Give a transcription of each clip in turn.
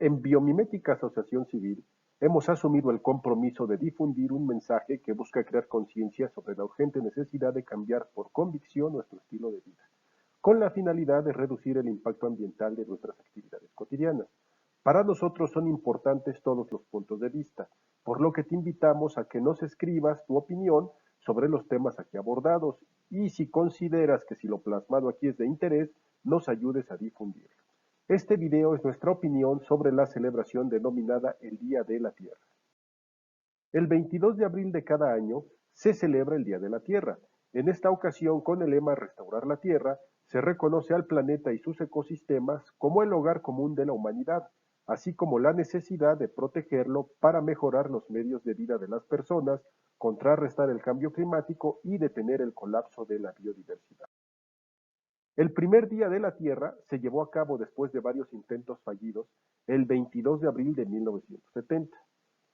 En Biomimética Asociación Civil hemos asumido el compromiso de difundir un mensaje que busca crear conciencia sobre la urgente necesidad de cambiar por convicción nuestro estilo de vida, con la finalidad de reducir el impacto ambiental de nuestras actividades cotidianas. Para nosotros son importantes todos los puntos de vista, por lo que te invitamos a que nos escribas tu opinión sobre los temas aquí abordados y si consideras que si lo plasmado aquí es de interés, nos ayudes a difundirlo. Este video es nuestra opinión sobre la celebración denominada el Día de la Tierra. El 22 de abril de cada año se celebra el Día de la Tierra. En esta ocasión, con el lema Restaurar la Tierra, se reconoce al planeta y sus ecosistemas como el hogar común de la humanidad, así como la necesidad de protegerlo para mejorar los medios de vida de las personas, contrarrestar el cambio climático y detener el colapso de la biodiversidad. El primer Día de la Tierra se llevó a cabo después de varios intentos fallidos el 22 de abril de 1970.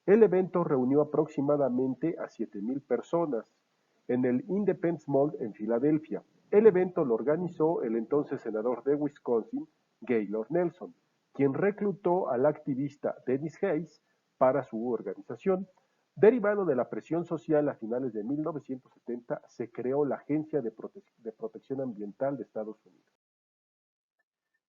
El evento reunió aproximadamente a 7,000 personas en el Independence Mall en Filadelfia. El evento lo organizó el entonces senador de Wisconsin, Gaylord Nelson, quien reclutó al activista Dennis Hayes para su organización. Derivado de la presión social a finales de 1970, se creó la Agencia de Protección Ambiental de Estados Unidos.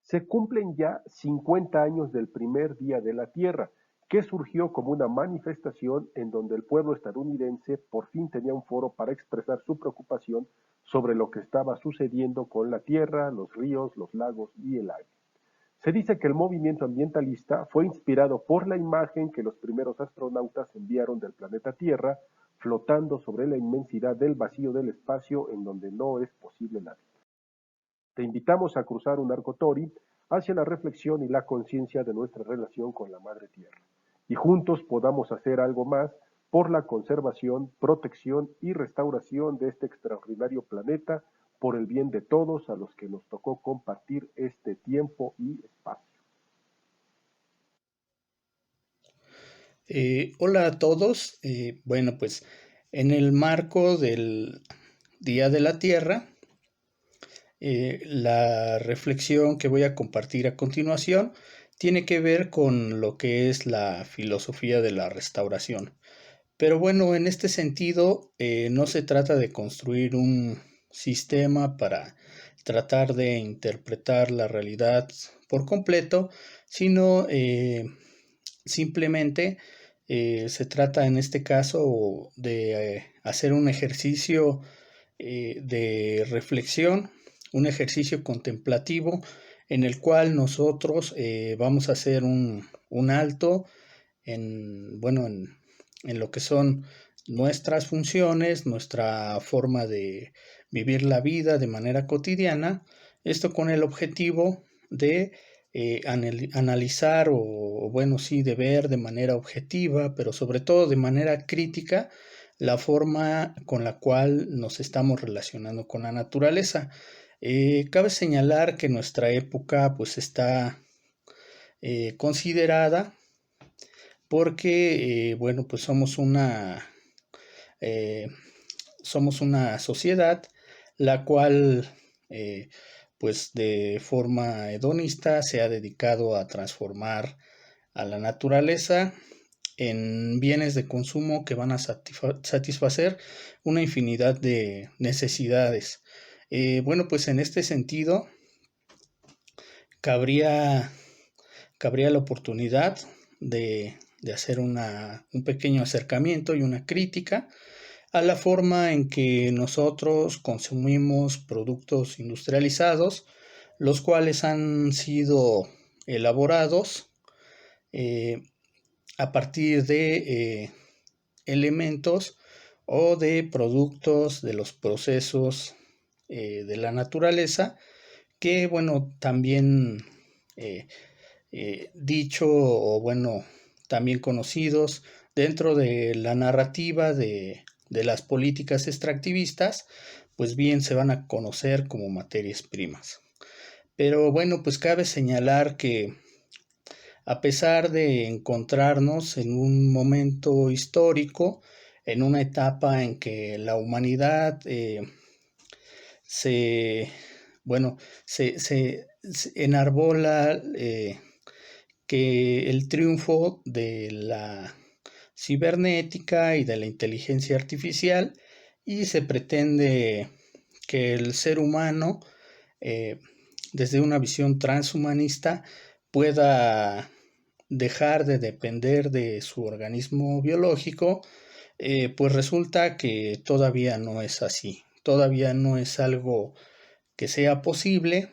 Se cumplen ya 50 años del primer Día de la Tierra, que surgió como una manifestación en donde el pueblo estadounidense por fin tenía un foro para expresar su preocupación sobre lo que estaba sucediendo con la tierra, los ríos, los lagos y el aire. Se dice que el movimiento ambientalista fue inspirado por la imagen que los primeros astronautas enviaron del planeta Tierra, flotando sobre la inmensidad del vacío del espacio en donde no es posible la vida. Te invitamos a cruzar un arco tori hacia la reflexión y la conciencia de nuestra relación con la Madre Tierra, y juntos podamos hacer algo más por la conservación, protección y restauración de este extraordinario planeta, por el bien de todos a los que nos tocó compartir este tiempo y espacio. Hola a todos. Bueno, pues en el marco del Día de la Tierra, la reflexión que voy a compartir a continuación tiene que ver con lo que es la filosofía de la restauración. Pero bueno, en este sentido, no se trata de construir un sistema para tratar de interpretar la realidad por completo, sino simplemente se trata en este caso de hacer un ejercicio de reflexión, un ejercicio contemplativo en el cual nosotros vamos a hacer un alto bueno, en lo que son nuestras funciones, nuestra forma de vivir la vida de manera cotidiana, esto con el objetivo de analizar o, bueno, sí, de ver de manera objetiva, pero sobre todo de manera crítica, la forma con la cual nos estamos relacionando con la naturaleza. Cabe señalar que nuestra época pues está considerada porque, bueno, pues eh, somos una sociedad la cual, pues de forma hedonista se ha dedicado a transformar a la naturaleza en bienes de consumo que van a satisfacer una infinidad de necesidades. Bueno, pues en este sentido, cabría, cabría la oportunidad de hacer un pequeño acercamiento y una crítica a la forma en que nosotros consumimos productos industrializados, los cuales han sido elaborados a partir de elementos o de productos de los procesos de la naturaleza que, bueno, también eh, dicho o, bueno, también conocidos dentro de la narrativa de las políticas extractivistas, pues bien se van a conocer como materias primas. Pero bueno, pues cabe señalar que a pesar de encontrarnos en un momento histórico, en una etapa en que la humanidad se, bueno, se enarbola que el triunfo de la cibernética y de la inteligencia artificial, y se pretende que el ser humano, desde una visión transhumanista, pueda dejar de depender de su organismo biológico. Pues resulta que todavía no es así, todavía no es algo que sea posible,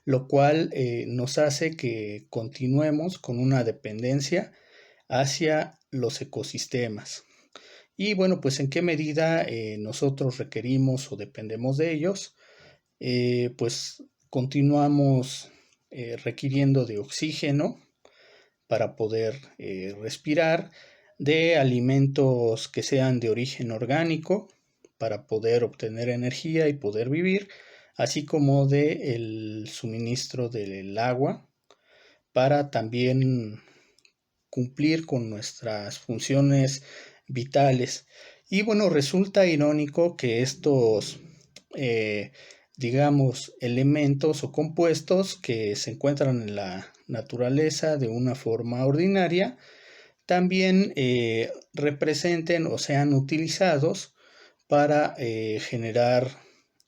lo cual nos hace que continuemos con una dependencia hacia los ecosistemas. Y bueno, pues en qué medida nosotros requerimos o dependemos de ellos. Pues continuamos requiriendo de oxígeno para poder respirar, de alimentos que sean de origen orgánico para poder obtener energía y poder vivir, así como de el suministro del agua para también cumplir con nuestras funciones vitales. Y bueno, resulta irónico que estos, digamos, elementos o compuestos que se encuentran en la naturaleza de una forma ordinaria, también representen o sean utilizados para generar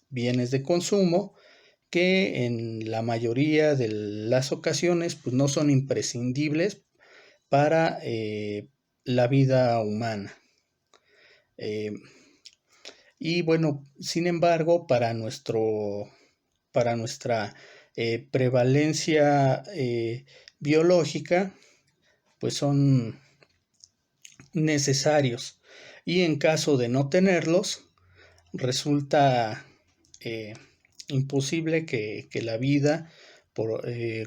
bienes de consumo que en la mayoría de las ocasiones pues no son imprescindibles para la vida humana. Y bueno, sin embargo, para nuestra prevalencia biológica, pues son necesarios. Y en caso de no tenerlos, resulta imposible que la vida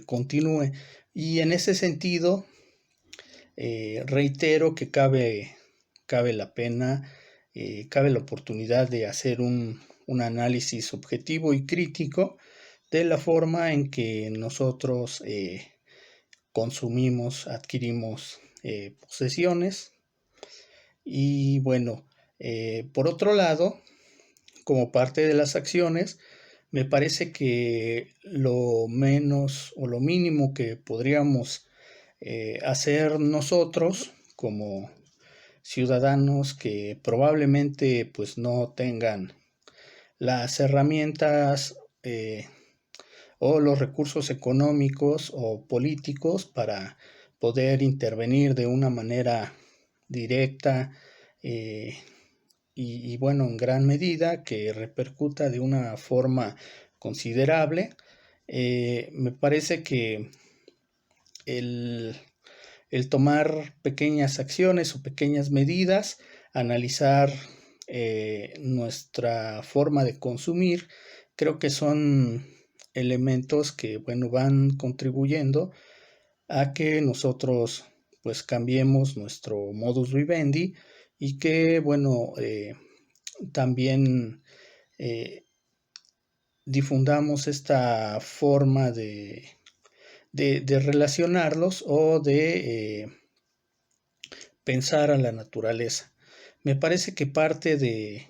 continúe. Y en ese sentido, reitero que cabe la pena, cabe la oportunidad de hacer un análisis objetivo y crítico de la forma en que nosotros consumimos, adquirimos posesiones. Y bueno, por otro lado, como parte de las acciones, me parece que lo menos o lo mínimo que podríamos hacer nosotros como ciudadanos que probablemente pues no tengan las herramientas o los recursos económicos o políticos para poder intervenir de una manera directa y bueno, en gran medida que repercuta de una forma considerable. Me parece que el tomar pequeñas acciones o pequeñas medidas, analizar nuestra forma de consumir, creo que son elementos que, bueno, van contribuyendo a que nosotros pues cambiemos nuestro modus vivendi y que, bueno, también difundamos esta forma de relacionarlos o de pensar a la naturaleza. Me parece que parte de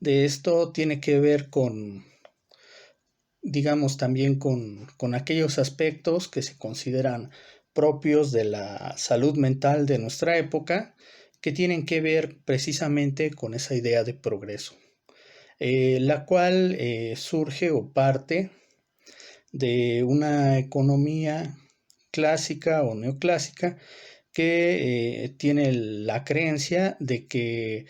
esto tiene que ver con, digamos, también con aquellos aspectos que se consideran propios de la salud mental de nuestra época, que tienen que ver precisamente con esa idea de progreso, la cual surge o parte de una economía clásica o neoclásica que tiene la creencia de que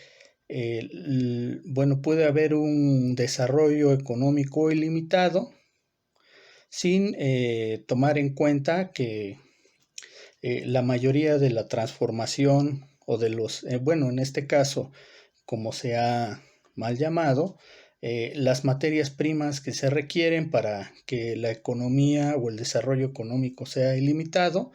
bueno, puede haber un desarrollo económico ilimitado sin tomar en cuenta que la mayoría de la transformación o de los, bueno, en este caso, como se ha mal llamado, las materias primas que se requieren para que la economía o el desarrollo económico sea ilimitado,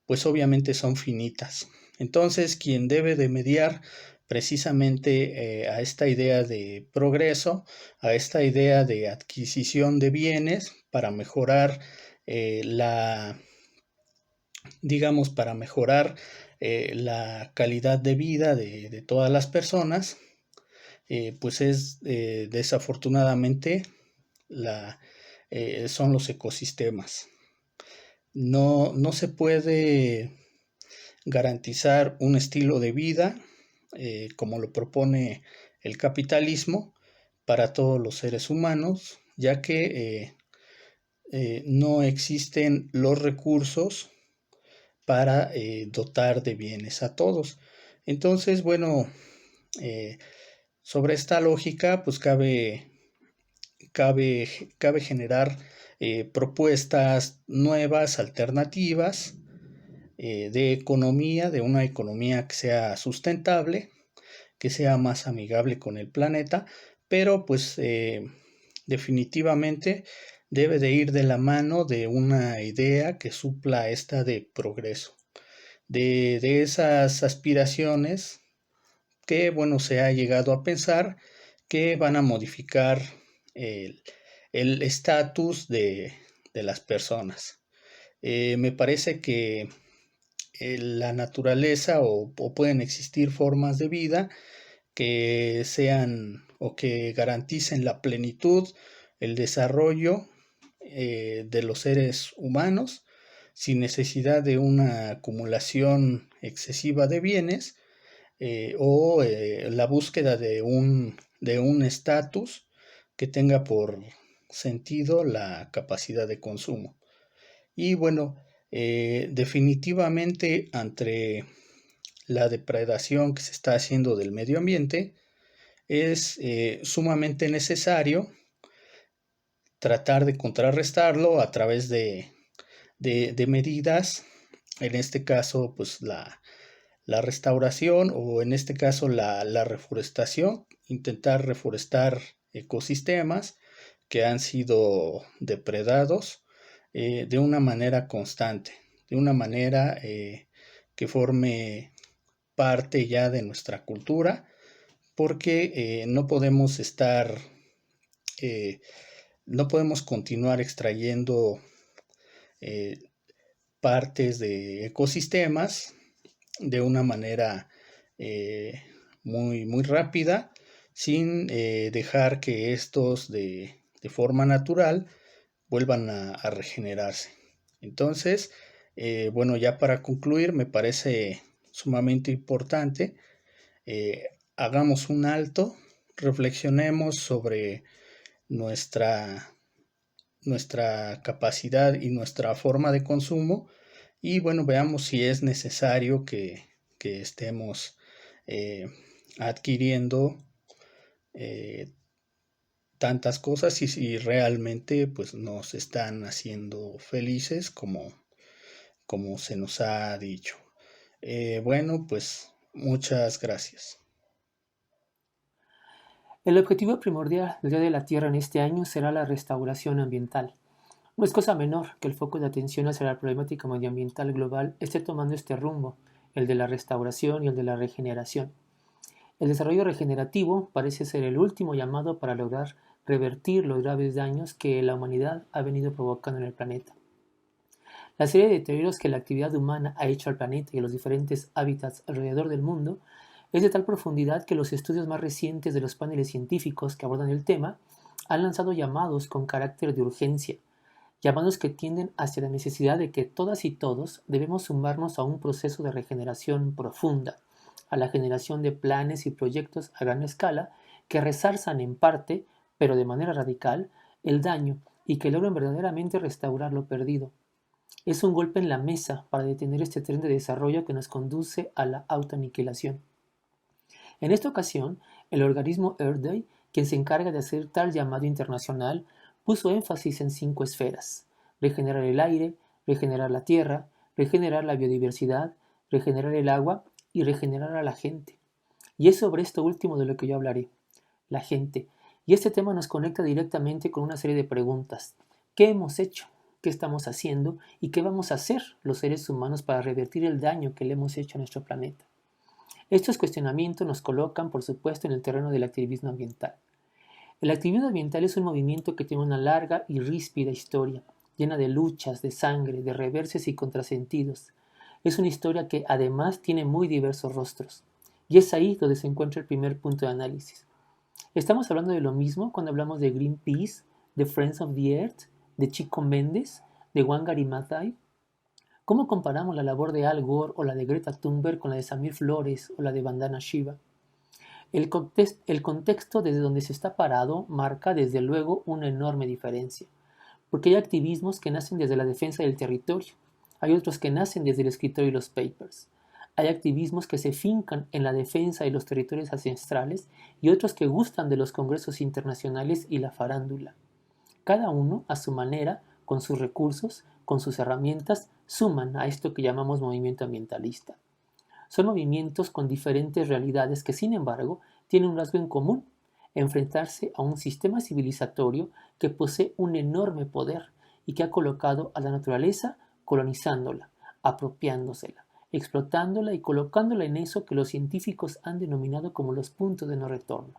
pues obviamente son finitas. Entonces, quien debe de mediar precisamente a esta idea de progreso, a esta idea de adquisición de bienes para mejorar digamos, para mejorar la calidad de vida de todas las personas, pues es desafortunadamente son los ecosistemas. no se puede garantizar un estilo de vida como lo propone el capitalismo para todos los seres humanos, ya que no existen los recursos para dotar de bienes a todos. Entonces, bueno, sobre esta lógica, pues cabe generar propuestas nuevas, alternativas de economía, de una economía que sea sustentable, que sea más amigable con el planeta, pero pues definitivamente debe de ir de la mano de una idea que supla esta de progreso, de esas aspiraciones que, bueno, se ha llegado a pensar que van a modificar el estatus de las personas. Me parece que la naturaleza o pueden existir formas de vida que sean o que garanticen la plenitud, el desarrollo de los seres humanos sin necesidad de una acumulación excesiva de bienes o la búsqueda de un estatus que tenga por sentido la capacidad de consumo. Y bueno, definitivamente ante la depredación que se está haciendo del medio ambiente, es sumamente necesario tratar de contrarrestarlo a través de medidas, en este caso pues la restauración o en este caso la reforestación, intentar reforestar ecosistemas que han sido depredados de una manera constante, de una manera que forme parte ya de nuestra cultura, porque eh, no podemos continuar extrayendo eh, partes de ecosistemas de una manera eh, muy rápida, sin dejar que estos de forma natural vuelvan a regenerarse. Entonces, bueno, ya para concluir, me parece sumamente importante, hagamos un alto, reflexionemos sobre nuestra, nuestra capacidad y nuestra forma de consumo y bueno, veamos si es necesario que estemos adquiriendo tantas cosas y si realmente pues nos están haciendo felices como se nos ha dicho. Bueno, pues muchas gracias. El objetivo primordial del Día de la Tierra en este año será la restauración ambiental. No es cosa menor que el foco de atención hacia la problemática medioambiental global esté tomando este rumbo, el de la restauración y el de la regeneración. El desarrollo regenerativo parece ser el último llamado para lograr revertir los graves daños que la humanidad ha venido provocando en el planeta. La serie de deterioros que la actividad humana ha hecho al planeta y a los diferentes hábitats alrededor del mundo es de tal profundidad que los estudios más recientes de los paneles científicos que abordan el tema han lanzado llamados con carácter de urgencia, llamados que tienden hacia la necesidad de que todas y todos debemos sumarnos a un proceso de regeneración profunda, a la generación de planes y proyectos a gran escala que resarzan en parte, pero de manera radical, el daño y que logran verdaderamente restaurar lo perdido. Es un golpe en la mesa para detener este tren de desarrollo que nos conduce a la autoaniquilación. En esta ocasión, el organismo Earth Day, quien se encarga de hacer tal llamado internacional, puso énfasis en 5 esferas: regenerar el aire, regenerar la tierra, regenerar la biodiversidad, regenerar el agua y regenerar a la gente. Y es sobre esto último de lo que yo hablaré, la gente. Y este tema nos conecta directamente con una serie de preguntas. ¿Qué hemos hecho? ¿Qué estamos haciendo? ¿Y qué vamos a hacer los seres humanos para revertir el daño que le hemos hecho a nuestro planeta? Estos cuestionamientos nos colocan, por supuesto, en el terreno del activismo ambiental. El activismo ambiental es un movimiento que tiene una larga y ríspida historia, llena de luchas, de sangre, de reverses y contrasentidos. Es una historia que además tiene muy diversos rostros. Y es ahí donde se encuentra el primer punto de análisis. Estamos hablando de lo mismo cuando hablamos de Greenpeace, de Friends of the Earth, de Chico Méndez, de Wangari Maathai. ¿Cómo comparamos la labor de Al Gore o la de Greta Thunberg con la de Samir Flores o la de Vandana Shiva? El contexto desde donde se está parado marca desde luego una enorme diferencia, porque hay activismos que nacen desde la defensa del territorio, hay otros que nacen desde el escritorio y los papers, hay activismos que se fincan en la defensa de los territorios ancestrales y otros que gustan de los congresos internacionales y la farándula. Cada uno, a su manera, con sus recursos, con sus herramientas, suman a esto que llamamos movimiento ambientalista. Son movimientos con diferentes realidades que, sin embargo, tienen un rasgo en común: enfrentarse a un sistema civilizatorio que posee un enorme poder y que ha colocado a la naturaleza colonizándola, apropiándosela, explotándola y colocándola en eso que los científicos han denominado como los puntos de no retorno.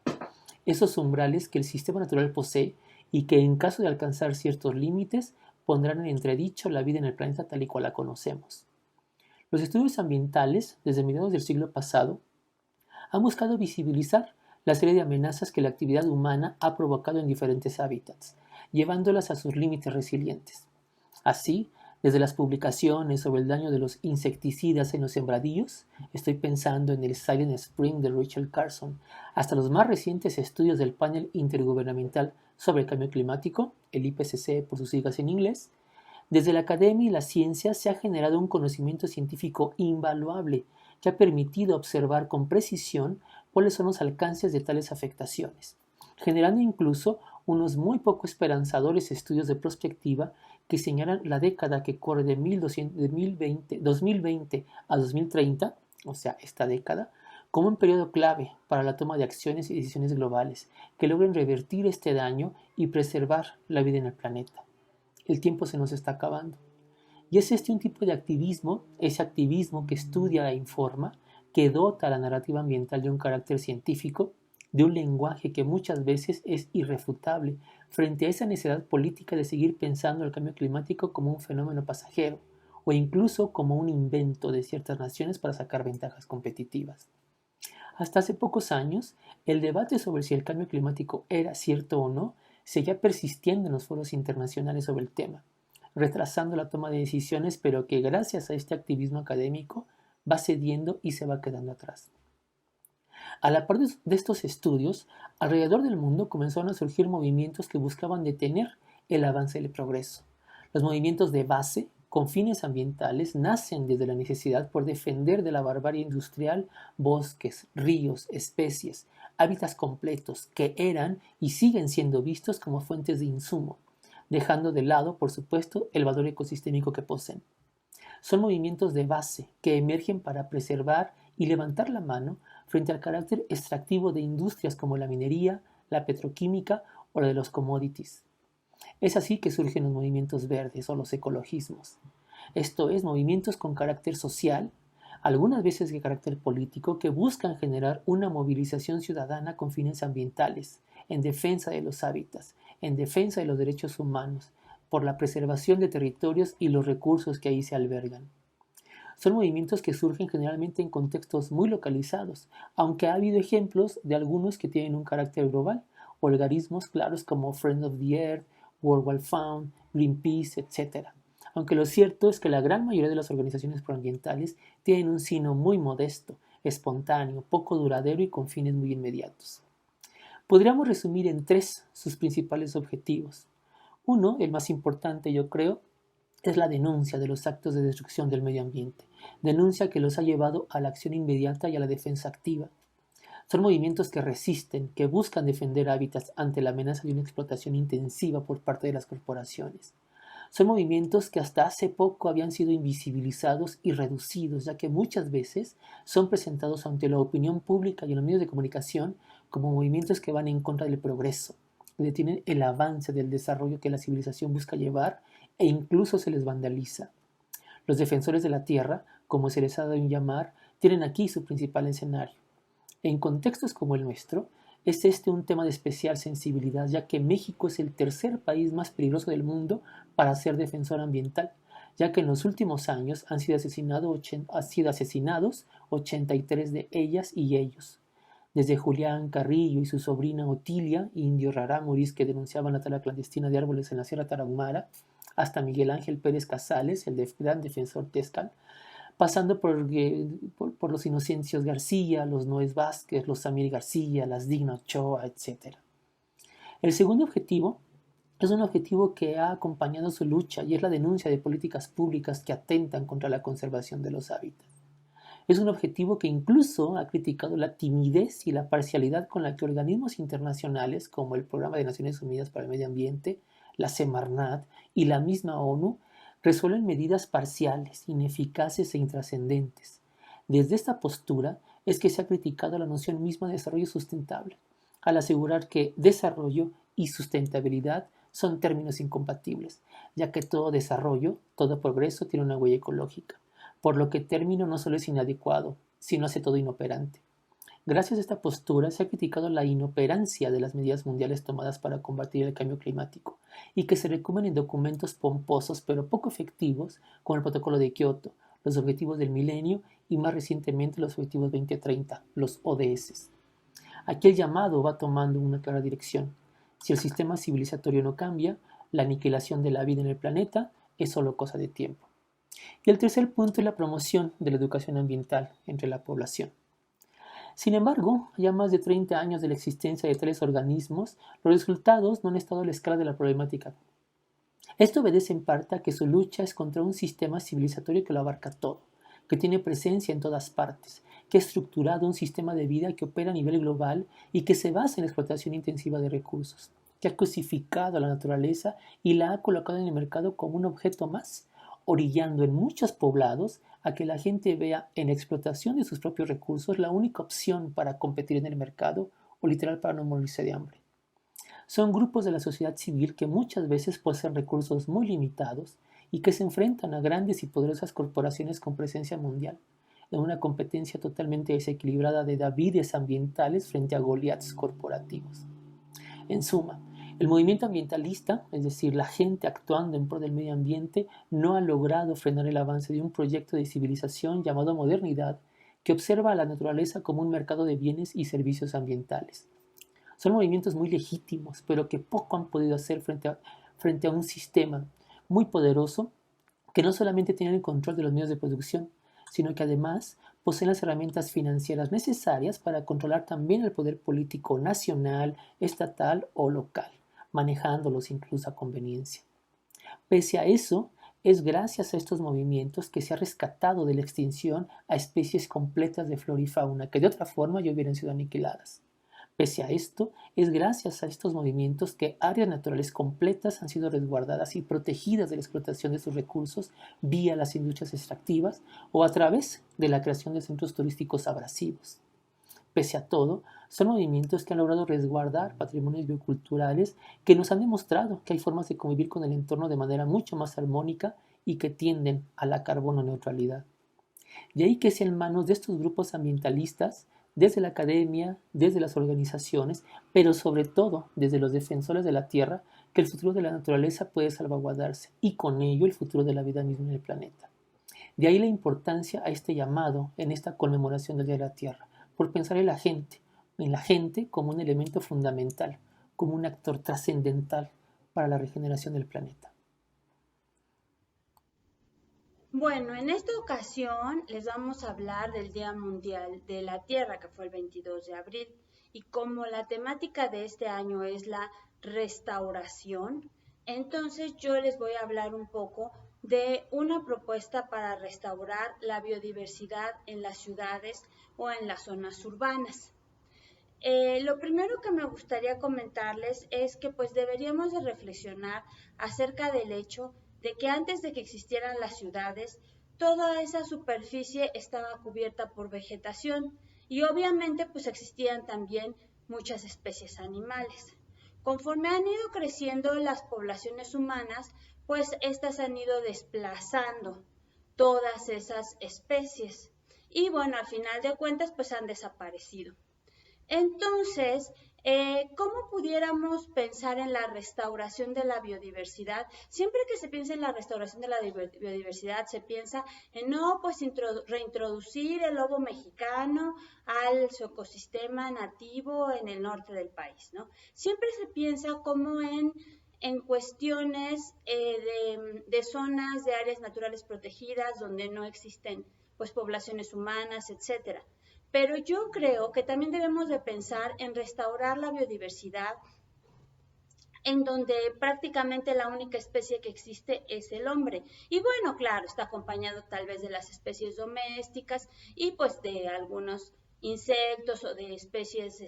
Esos umbrales que el sistema natural posee y que, en caso de alcanzar ciertos límites, pondrán en entredicho la vida en el planeta tal y cual la conocemos. Los estudios ambientales, desde mediados del siglo pasado, han buscado visibilizar la serie de amenazas que la actividad humana ha provocado en diferentes hábitats, llevándolas a sus límites resilientes. Así, desde las publicaciones sobre el daño de los insecticidas en los sembradíos, estoy pensando en el Silent Spring de Rachel Carson, hasta los más recientes estudios del Panel Intergubernamental sobre el Cambio Climático, el IPCC por sus siglas en inglés. Desde la academia y la ciencia se ha generado un conocimiento científico invaluable que ha permitido observar con precisión cuáles son los alcances de tales afectaciones, generando incluso unos muy poco esperanzadores estudios de prospectiva que señalan la década que corre de 2020 a 2030, o sea, esta década, como un periodo clave para la toma de acciones y decisiones globales que logren revertir este daño y preservar la vida en el planeta. El tiempo se nos está acabando. Y es este un tipo de activismo, ese activismo que estudia e informa, que dota a la narrativa ambiental de un carácter científico, de un lenguaje que muchas veces es irrefutable frente a esa necesidad política de seguir pensando el cambio climático como un fenómeno pasajero o incluso como un invento de ciertas naciones para sacar ventajas competitivas. Hasta hace pocos años, el debate sobre si el cambio climático era cierto o no seguía persistiendo en los foros internacionales sobre el tema, retrasando la toma de decisiones, pero que gracias a este activismo académico va cediendo y se va quedando atrás. A la par de estos estudios, alrededor del mundo comenzaron a surgir movimientos que buscaban detener el avance del progreso. Los movimientos de base, con fines ambientales, nacen desde la necesidad por defender de la barbarie industrial bosques, ríos, especies, hábitats completos que eran y siguen siendo vistos como fuentes de insumo, dejando de lado, por supuesto, el valor ecosistémico que poseen. Son movimientos de base que emergen para preservar y levantar la mano frente al carácter extractivo de industrias como la minería, la petroquímica o la de los commodities. Es así que surgen los movimientos verdes o los ecologismos. Esto es, movimientos con carácter social, algunas veces de carácter político, que buscan generar una movilización ciudadana con fines ambientales, en defensa de los hábitats, en defensa de los derechos humanos, por la preservación de territorios y los recursos que ahí se albergan. Son movimientos que surgen generalmente en contextos muy localizados, aunque ha habido ejemplos de algunos que tienen un carácter global, organismos claros como Friends of the Earth, World Wide Fund, Greenpeace, etc. Aunque lo cierto es que la gran mayoría de las organizaciones proambientales tienen un sino muy modesto, espontáneo, poco duradero y con fines muy inmediatos. Podríamos resumir en tres sus principales objetivos. Uno, el más importante yo creo, es la denuncia de los actos de destrucción del medio ambiente, denuncia que los ha llevado a la acción inmediata y a la defensa activa. Son movimientos que resisten, que buscan defender hábitats ante la amenaza de una explotación intensiva por parte de las corporaciones. Son movimientos que hasta hace poco habían sido invisibilizados y reducidos, ya que muchas veces son presentados ante la opinión pública y en los medios de comunicación como movimientos que van en contra del progreso, que detienen el avance del desarrollo que la civilización busca llevar e incluso se les vandaliza. Los defensores de la tierra, como se les ha dado en llamar, tienen aquí su principal escenario. En contextos como el nuestro, es este un tema de especial sensibilidad, ya que México es el tercer país más peligroso del mundo para ser defensor ambiental, ya que en los últimos años han sido asesinados 83 de ellas y ellos. Desde Julián Carrillo y su sobrina Otilia, indio rarámuris que denunciaban la tala clandestina de árboles en la Sierra Tarahumara, hasta Miguel Ángel Pérez Casales, el gran defensor Tescal, pasando por los Inocencios García, los Noés Vázquez, los Samir García, las Digna Ochoa, etc. El segundo objetivo es un objetivo que ha acompañado su lucha y es la denuncia de políticas públicas que atentan contra la conservación de los hábitats. Es un objetivo que incluso ha criticado la timidez y la parcialidad con la que organismos internacionales como el Programa de Naciones Unidas para el Medio Ambiente, la Semarnat y la misma ONU resuelven medidas parciales, ineficaces e intrascendentes. Desde esta postura es que se ha criticado la noción misma de desarrollo sustentable, al asegurar que desarrollo y sustentabilidad son términos incompatibles, ya que todo desarrollo, todo progreso tiene una huella ecológica, por lo que término no solo es inadecuado, sino hace todo inoperante. Gracias a esta postura se ha criticado la inoperancia de las medidas mundiales tomadas para combatir el cambio climático y que se recumen en documentos pomposos pero poco efectivos como el Protocolo de Kioto, los Objetivos del Milenio y más recientemente los Objetivos 2030, los ODS. Aquí el llamado va tomando una clara dirección. Si el sistema civilizatorio no cambia, la aniquilación de la vida en el planeta es solo cosa de tiempo. Y el tercer punto es la promoción de la educación ambiental entre la población. Sin embargo, ya más de 30 años de la existencia de tales organismos, los resultados no han estado a la escala de la problemática. Esto obedece en parte a que su lucha es contra un sistema civilizatorio que lo abarca todo, que tiene presencia en todas partes, que ha estructurado un sistema de vida que opera a nivel global y que se basa en la explotación intensiva de recursos, que ha cosificado a la naturaleza y la ha colocado en el mercado como un objeto más, orillando en muchos poblados a que la gente vea en la explotación de sus propios recursos la única opción para competir en el mercado o literal para no morirse de hambre. Son grupos de la sociedad civil que muchas veces poseen recursos muy limitados y que se enfrentan a grandes y poderosas corporaciones con presencia mundial, en una competencia totalmente desequilibrada de Davides ambientales frente a Goliaths corporativos. En suma, el movimiento ambientalista, es decir, la gente actuando en pro del medio ambiente, no ha logrado frenar el avance de un proyecto de civilización llamado modernidad, que observa a la naturaleza como un mercado de bienes y servicios ambientales. Son movimientos muy legítimos, pero que poco han podido hacer frente a un sistema muy poderoso que no solamente tiene el control de los medios de producción, sino que además poseen las herramientas financieras necesarias para controlar también el poder político nacional, estatal o local, manejándolos incluso a conveniencia. Pese a eso, es gracias a estos movimientos que se ha rescatado de la extinción a especies completas de flora y fauna que de otra forma ya hubieran sido aniquiladas. Pese a esto, es gracias a estos movimientos que áreas naturales completas han sido resguardadas y protegidas de la explotación de sus recursos vía las industrias extractivas o a través de la creación de centros turísticos abrasivos. Pese a todo, son movimientos que han logrado resguardar patrimonios bioculturales que nos han demostrado que hay formas de convivir con el entorno de manera mucho más armónica y que tienden a la carbono neutralidad. De ahí que sea en manos de estos grupos ambientalistas, desde la academia, desde las organizaciones, pero sobre todo desde los defensores de la tierra, que el futuro de la naturaleza puede salvaguardarse y con ello el futuro de la vida misma en el planeta. De ahí la importancia a este llamado en esta conmemoración del Día de la Tierra, por pensar en la gente como un elemento fundamental, como un actor trascendental para la regeneración del planeta. Bueno, en esta ocasión les vamos a hablar del Día Mundial de la Tierra, que fue el 22 de abril. Y como la temática de este año es la restauración, entonces yo les voy a hablar un poco de una propuesta para restaurar la biodiversidad en las ciudades o en las zonas urbanas. Lo primero que me gustaría comentarles es que pues deberíamos de reflexionar acerca del hecho de que antes de que existieran las ciudades, toda esa superficie estaba cubierta por vegetación y obviamente pues existían también muchas especies animales. Conforme han ido creciendo las poblaciones humanas, pues estas han ido desplazando todas esas especies y bueno, al final de cuentas pues han desaparecido. Entonces, ¿cómo pudiéramos pensar en la restauración de la biodiversidad? Siempre que se piensa en la restauración de la biodiversidad, se piensa en, no, pues reintroducir el lobo mexicano al su ecosistema nativo en el norte del país, ¿no? Siempre se piensa como en en cuestiones de zonas de áreas naturales protegidas donde no existen pues poblaciones humanas, etcétera. Pero yo creo que también debemos de pensar en restaurar la biodiversidad en donde prácticamente la única especie que existe es el hombre. Y bueno, claro, está acompañado tal vez de las especies domésticas y pues de algunos insectos o de especies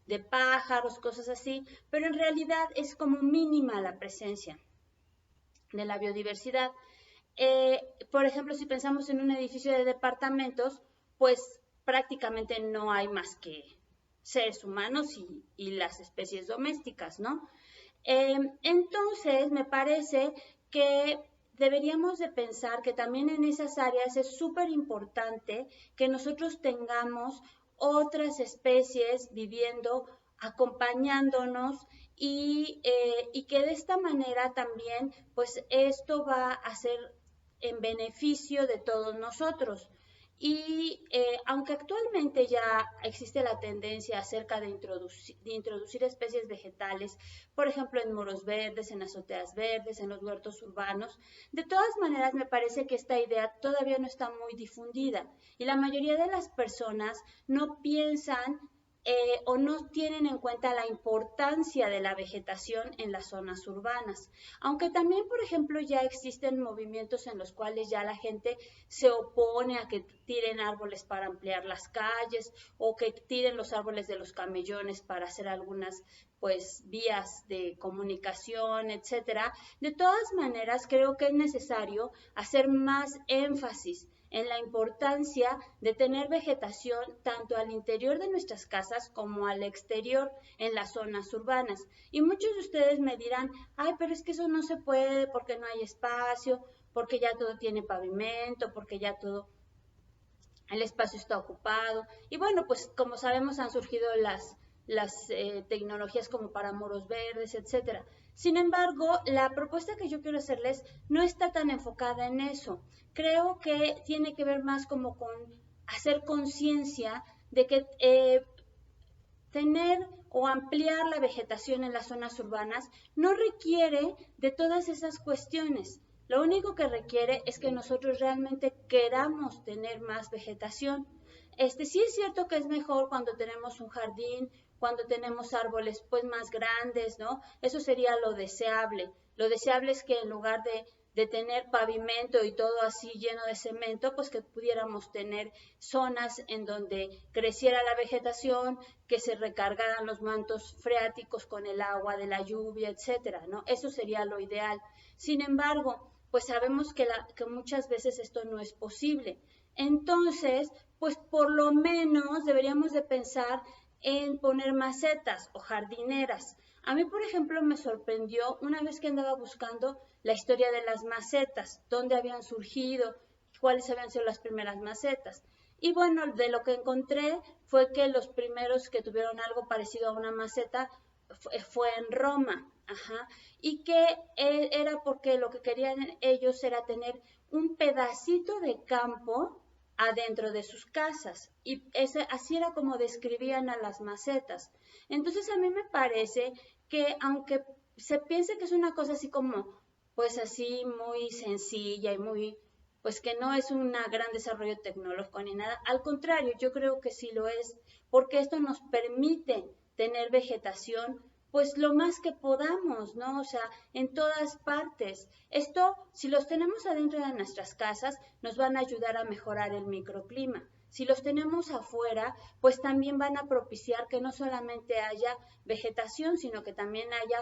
de pájaros, cosas así, pero en realidad es como mínima la presencia de la biodiversidad. Por ejemplo, si pensamos en un edificio de departamentos, pues prácticamente no hay más que seres humanos y las especies domésticas, ¿no? Entonces, me parece que deberíamos de pensar que también en esas áreas es súper importante que nosotros tengamos otras especies viviendo, acompañándonos y que de esta manera también, pues esto va a ser en beneficio de todos nosotros. Y aunque actualmente ya existe la tendencia acerca de introducir especies vegetales, por ejemplo en muros verdes, en azoteas verdes, en los huertos urbanos, de todas maneras me parece que esta idea todavía no está muy difundida y la mayoría de las personas no piensan o no tienen en cuenta la importancia de la vegetación en las zonas urbanas. Aunque también, por ejemplo, ya existen movimientos en los cuales ya la gente se opone a que tiren árboles para ampliar las calles o que tiren los árboles de los camellones para hacer algunas pues vías de comunicación, etcétera. De todas maneras, creo que es necesario hacer más énfasis en la importancia de tener vegetación tanto al interior de nuestras casas como al exterior en las zonas urbanas. Y muchos de ustedes me dirán, ay, pero es que eso no se puede porque no hay espacio, porque ya todo tiene pavimento, porque ya todo el espacio está ocupado. Y bueno, pues como sabemos han surgido las tecnologías como para muros verdes, etcétera. Sin embargo, la propuesta que yo quiero hacerles no está tan enfocada en eso. Creo que tiene que ver más como con hacer conciencia de que tener o ampliar la vegetación en las zonas urbanas no requiere de todas esas cuestiones. Lo único que requiere es que nosotros realmente queramos tener más vegetación. Sí es cierto que es mejor cuando tenemos un jardín, cuando tenemos árboles pues más grandes, ¿no? Eso sería lo deseable. Lo deseable es que en lugar de tener pavimento y todo así lleno de cemento, pues que pudiéramos tener zonas en donde creciera la vegetación, que se recargaran los mantos freáticos con el agua de la lluvia, etcétera, ¿no? Eso sería lo ideal. Sin embargo, pues sabemos que muchas veces esto no es posible. Entonces, pues por lo menos deberíamos de pensar en poner macetas o jardineras. A mí, por ejemplo, me sorprendió una vez que andaba buscando la historia de las macetas, dónde habían surgido, cuáles habían sido las primeras macetas. Y bueno, de lo que encontré fue que los primeros que tuvieron algo parecido a una maceta fue en Roma, ajá, y que era porque lo que querían ellos era tener un pedacito de campo adentro de sus casas y así era como describían a las macetas. Entonces a mí me parece que aunque se piense que es una cosa así como pues así muy sencilla y muy pues que no es un gran desarrollo tecnológico ni nada, al contrario, yo creo que sí lo es, porque esto nos permite tener vegetación pues lo más que podamos, ¿no? O sea, en todas partes. Esto, si los tenemos adentro de nuestras casas, nos van a ayudar a mejorar el microclima. Si los tenemos afuera, pues también van a propiciar que no solamente haya vegetación, sino que también haya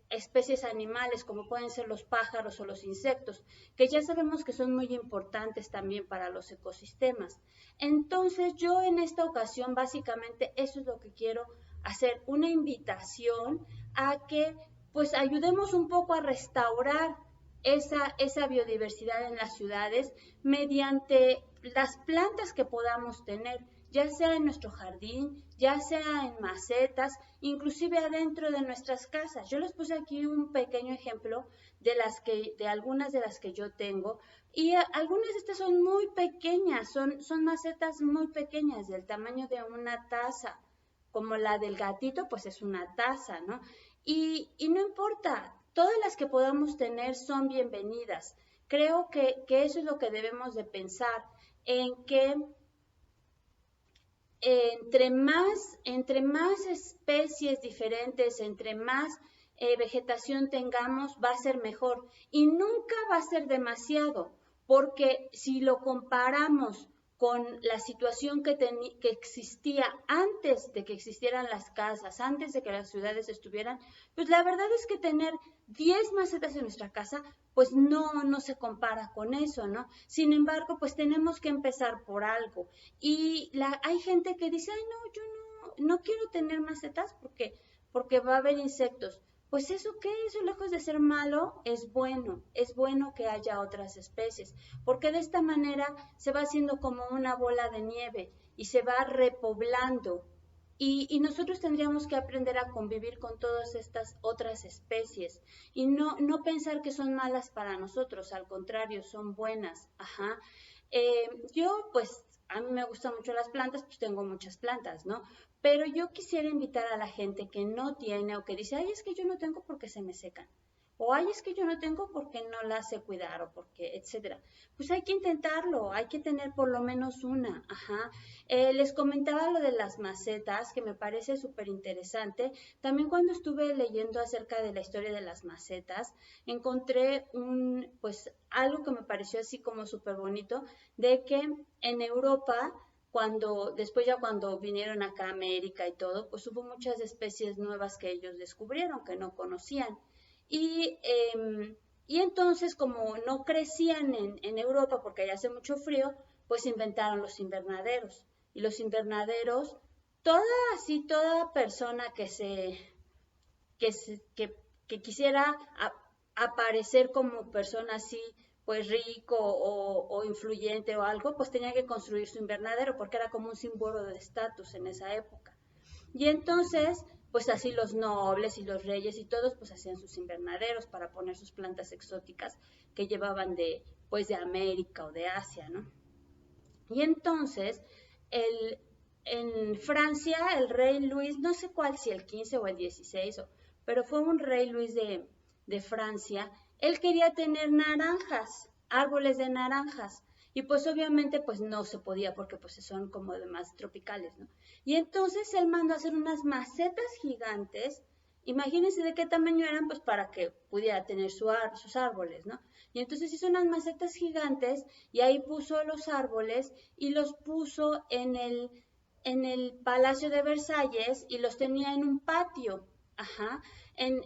especies animales como pueden ser los pájaros o los insectos, que ya sabemos que son muy importantes también para los ecosistemas. Entonces yo en esta ocasión básicamente eso es lo que quiero hacer, una invitación a que pues ayudemos un poco a restaurar esa biodiversidad en las ciudades mediante las plantas que podamos tener, ya sea en nuestro jardín, ya sea en macetas, inclusive adentro de nuestras casas. Yo les puse aquí un pequeño ejemplo de algunas de las que yo tengo y algunas de estas son muy pequeñas, son macetas muy pequeñas del tamaño de una taza, como la del gatito, pues es una taza, ¿no? y no importa, todas las que podamos tener son bienvenidas. Creo que eso es lo que debemos de pensar, en que entre más especies diferentes, entre más vegetación tengamos, va a ser mejor. Y nunca va a ser demasiado, porque si lo comparamos con la situación que existía antes de que existieran las casas, antes de que las ciudades estuvieran, pues la verdad es que tener 10 macetas en nuestra casa, pues no se compara con eso, ¿no? Sin embargo, pues tenemos que empezar por algo. Y hay gente que dice, ay, no, yo no quiero tener macetas porque va a haber insectos. Pues eso qué, eso lejos de ser malo, es bueno que haya otras especies, porque de esta manera se va haciendo como una bola de nieve y se va repoblando. Y nosotros tendríamos que aprender a convivir con todas estas otras especies y no pensar que son malas para nosotros, al contrario, son buenas. Ajá. Yo, pues, a mí me gustan mucho las plantas, pues tengo muchas plantas, ¿no? Pero yo quisiera invitar a la gente que no tiene o que dice, ay, es que yo no tengo porque se me secan. O ay, es que yo no tengo porque no las sé cuidar o porque, etcétera. Pues hay que intentarlo, hay que tener por lo menos una, ajá. Les comentaba lo de las macetas, que me parece súper interesante. También cuando estuve leyendo acerca de la historia de las macetas, encontré pues algo que me pareció así como súper bonito, de que en Europa después ya cuando vinieron acá a América y todo, pues hubo muchas especies nuevas que ellos descubrieron, que no conocían. Y, y entonces, como no crecían en Europa porque allá hace mucho frío, pues inventaron los invernaderos. Y los invernaderos, toda persona que, se, que quisiera aparecer como persona así, pues rico o influyente o algo, pues tenía que construir su invernadero porque era como un símbolo de estatus en esa época. Y entonces, pues así los nobles y los reyes y todos, pues hacían sus invernaderos para poner sus plantas exóticas que llevaban pues de América o de Asia, ¿no? Y entonces, el, en Francia, el rey Luis, no sé cuál, si el 15 o el 16, pero fue un rey Luis de Francia, él quería tener naranjas, árboles de naranjas, y pues obviamente pues no se podía porque pues son como de más tropicales, ¿no? Y entonces él mandó a hacer unas macetas gigantes, imagínense de qué tamaño eran, pues para que pudiera tener sus árboles, ¿no? Y entonces hizo unas macetas gigantes y ahí puso los árboles y los puso en el Palacio de Versalles y los tenía en un patio, ajá, en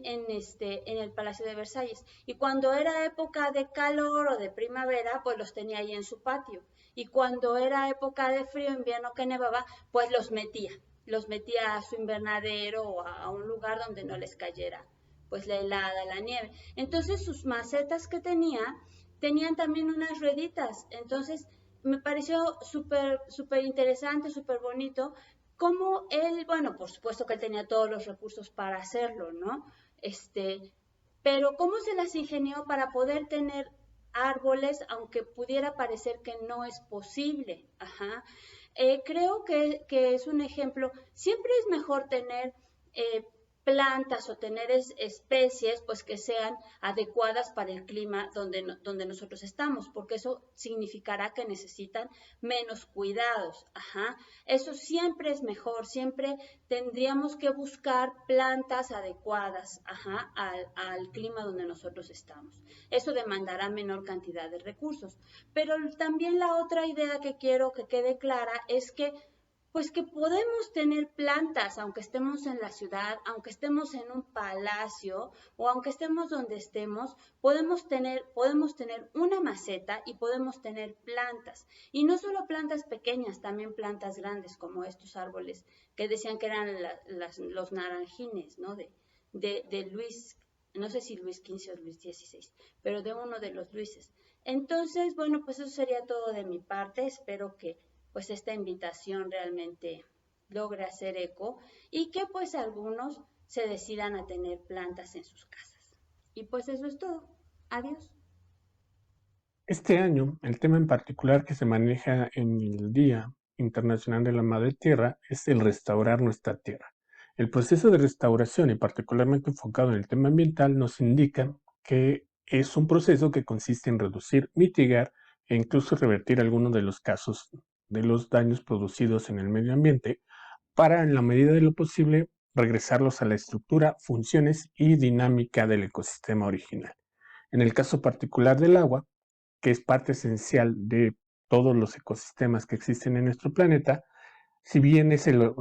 el Palacio de Versalles. Y cuando era época de calor o de primavera, pues los tenía ahí en su patio. Y cuando era época de frío, invierno que nevaba, pues los metía a su invernadero o a un lugar donde no les cayera pues la helada, la nieve. Entonces sus macetas que tenían también unas rueditas. Entonces me pareció súper interesante, súper bonito, como él, bueno, por supuesto que él tenía todos los recursos para hacerlo, ¿no? Pero cómo se las ingenió para poder tener árboles, aunque pudiera parecer que no es posible. Ajá. Creo que es un ejemplo. Siempre es mejor tener eh, plantas o tener especies pues que sean adecuadas para el clima donde nosotros estamos, porque eso significará que necesitan menos cuidados. Ajá. Eso siempre es mejor, siempre tendríamos que buscar plantas adecuadas, ajá, al clima donde nosotros estamos. Eso demandará menor cantidad de recursos. Pero también la otra idea que quiero que quede clara es que pues que podemos tener plantas, aunque estemos en la ciudad, aunque estemos en un palacio o aunque estemos donde estemos, podemos tener una maceta y podemos tener plantas. Y no solo plantas pequeñas, también plantas grandes, como estos árboles que decían que eran los naranjines, ¿no? De Luis, no sé si Luis XV o Luis XVI, pero de uno de los Luises. Entonces, bueno, pues eso sería todo de mi parte. Espero que pues esta invitación realmente logre hacer eco y que pues algunos se decidan a tener plantas en sus casas. Y pues eso es todo. Adiós. Este año, el tema en particular que se maneja en el Día Internacional de la Madre Tierra es el restaurar nuestra tierra. El proceso de restauración, y particularmente enfocado en el tema ambiental, nos indica que es un proceso que consiste en reducir, mitigar e incluso revertir algunos de los casos de los daños producidos en el medio ambiente para, en la medida de lo posible, regresarlos a la estructura, funciones y dinámica del ecosistema original. En el caso particular del agua, que es parte esencial de todos los ecosistemas que existen en nuestro planeta, si bien es el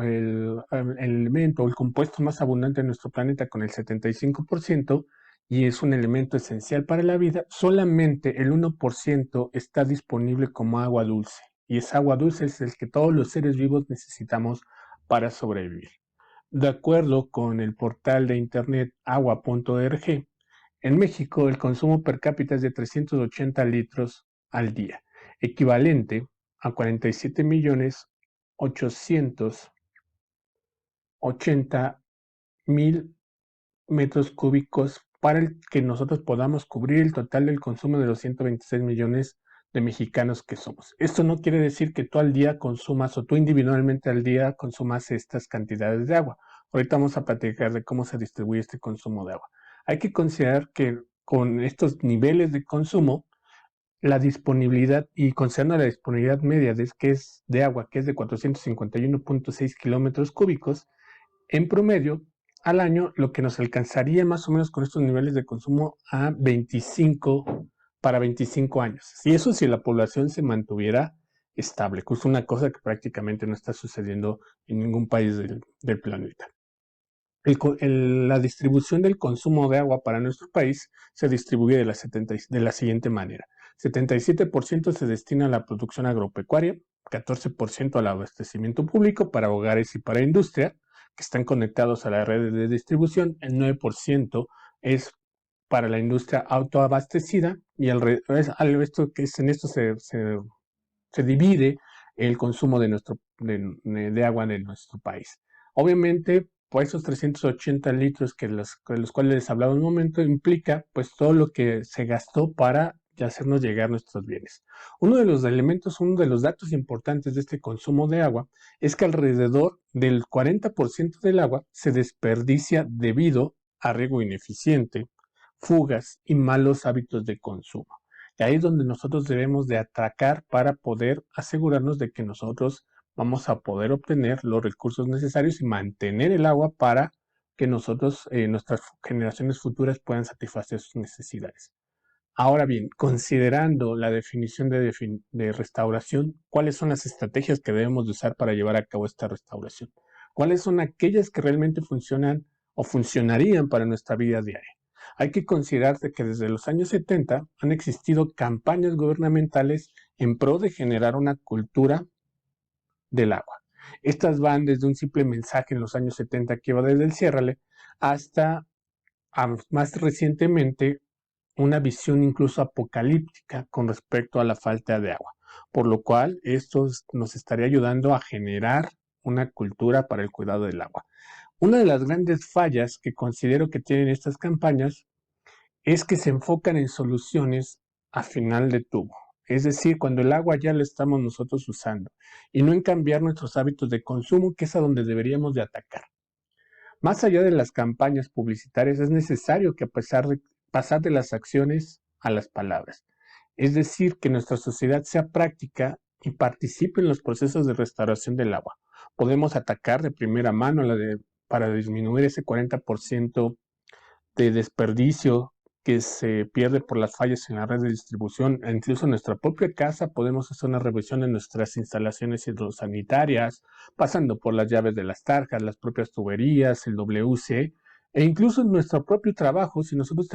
elemento o el compuesto más abundante en nuestro planeta con el 75% y es un elemento esencial para la vida, solamente el 1% está disponible como agua dulce. Y esa agua dulce es el que todos los seres vivos necesitamos para sobrevivir. De acuerdo con el portal de internet agua.org, en México el consumo per cápita es de 380 litros al día, equivalente a 47.880.000 metros cúbicos para el que nosotros podamos cubrir el total del consumo de los 126 millones de mexicanos que somos. Esto no quiere decir que tú al día consumas o tú individualmente al día consumas estas cantidades de agua. Ahorita vamos a platicar de cómo se distribuye este consumo de agua. Hay que considerar que con estos niveles de consumo, la disponibilidad, y considerando la disponibilidad media de agua, que es de 451.6 kilómetros cúbicos, en promedio, al año, lo que nos alcanzaría más o menos con estos niveles de consumo para 25 años. Y eso si la población se mantuviera estable, que es una cosa que prácticamente no está sucediendo en ningún país del planeta. La distribución del consumo de agua para nuestro país se distribuye de la siguiente manera. 77% se destina a la producción agropecuaria, 14% al abastecimiento público para hogares y para industria, que están conectados a la red de distribución, el 9% es para la industria autoabastecida y en esto se divide el consumo de agua en nuestro país. Obviamente, pues esos 380 litros de los cuales les hablaba un momento implica pues todo lo que se gastó para hacernos llegar nuestros bienes. Uno de los datos importantes de este consumo de agua es que alrededor del 40% del agua se desperdicia debido a riego ineficiente, fugas y malos hábitos de consumo. Y ahí es donde nosotros debemos de atacar para poder asegurarnos de que nosotros vamos a poder obtener los recursos necesarios y mantener el agua para que nuestras generaciones futuras puedan satisfacer sus necesidades. Ahora bien, considerando la definición de restauración, ¿cuáles son las estrategias que debemos de usar para llevar a cabo esta restauración? ¿Cuáles son aquellas que realmente funcionan o funcionarían para nuestra vida diaria? Hay que considerar que desde los años 70 han existido campañas gubernamentales en pro de generar una cultura del agua. Estas van desde un simple mensaje en los años 70 que iba desde el ciérrale hasta más recientemente una visión incluso apocalíptica con respecto a la falta de agua, por lo cual esto nos estaría ayudando a generar una cultura para el cuidado del agua. Una de las grandes fallas que considero que tienen estas campañas es que se enfocan en soluciones a final de tubo. Es decir, cuando el agua ya la estamos nosotros usando y no en cambiar nuestros hábitos de consumo, que es a donde deberíamos de atacar. Más allá de las campañas publicitarias, es necesario que pasar de las acciones a las palabras. Es decir, que nuestra sociedad sea práctica y participe en los procesos de restauración del agua. Podemos atacar de primera mano para disminuir ese 40% de desperdicio que se pierde por las fallas en la red de distribución. Incluso en nuestra propia casa podemos hacer una revisión en nuestras instalaciones hidrosanitarias, pasando por las llaves de las tarjas, las propias tuberías, el WC, e incluso en nuestro propio trabajo, si nosotros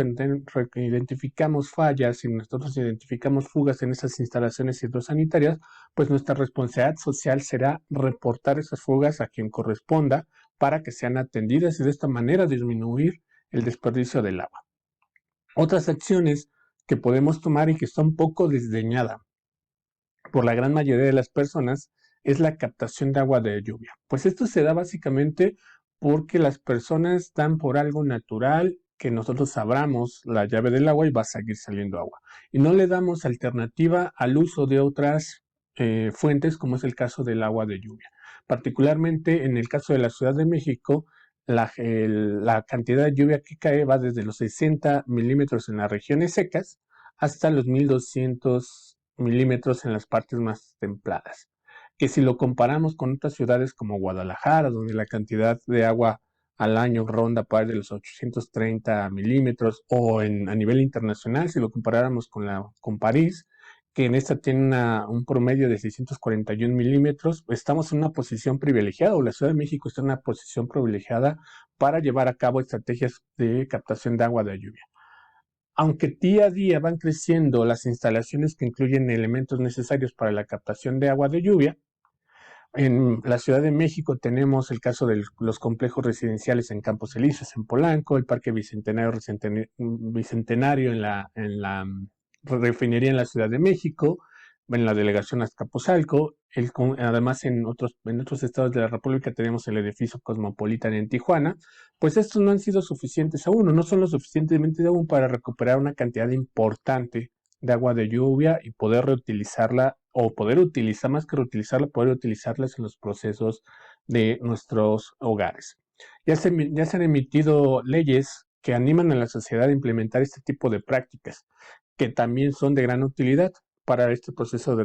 identificamos fallas, si nosotros identificamos fugas en esas instalaciones hidrosanitarias, pues nuestra responsabilidad social será reportar esas fugas a quien corresponda para que sean atendidas y de esta manera disminuir el desperdicio del agua. Otras acciones que podemos tomar y que son poco desdeñadas por la gran mayoría de las personas es la captación de agua de lluvia. Pues esto se da básicamente porque las personas dan por algo natural que nosotros abramos la llave del agua y va a seguir saliendo agua. Y no le damos alternativa al uso de otras fuentes, como es el caso del agua de lluvia. Particularmente en el caso de la Ciudad de México, la cantidad de lluvia que cae va desde los 60 milímetros en las regiones secas hasta los 1200 milímetros en las partes más templadas. Que si lo comparamos con otras ciudades como Guadalajara, donde la cantidad de agua al año ronda par de los 830 milímetros, o a nivel internacional, si lo comparáramos con París, que en esta tiene un promedio de 641 milímetros, estamos en una posición privilegiada, o la Ciudad de México está en una posición privilegiada para llevar a cabo estrategias de captación de agua de lluvia. Aunque día a día van creciendo las instalaciones que incluyen elementos necesarios para la captación de agua de lluvia, en la Ciudad de México tenemos el caso de los complejos residenciales en Campos Elíseos, en Polanco, el Parque Bicentenario en la refinería en la Ciudad de México, en la delegación Azcapotzalco, además en otros estados de la República tenemos el edificio Cosmopolitan en Tijuana. Pues estos no han sido suficientes aún, no son lo suficientemente aún para recuperar una cantidad importante de agua de lluvia y poder reutilizarla, o poder utilizar, más que reutilizarla, poder utilizarlas en los procesos de nuestros hogares. Ya se han emitido leyes que animan a la sociedad a implementar este tipo de prácticas, que también son de gran utilidad para este proceso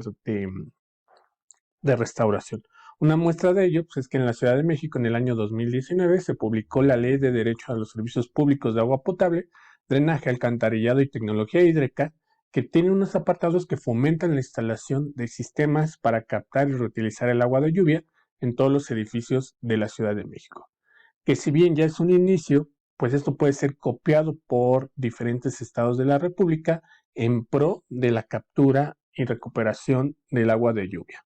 de restauración. Una muestra de ello pues, es que en la Ciudad de México en el año 2019 se publicó la Ley de Derecho a los Servicios Públicos de Agua Potable, Drenaje, Alcantarillado y Tecnología Hídrica, que tiene unos apartados que fomentan la instalación de sistemas para captar y reutilizar el agua de lluvia en todos los edificios de la Ciudad de México. Que si bien ya es un inicio, pues esto puede ser copiado por diferentes estados de la República en pro de la captura y recuperación del agua de lluvia.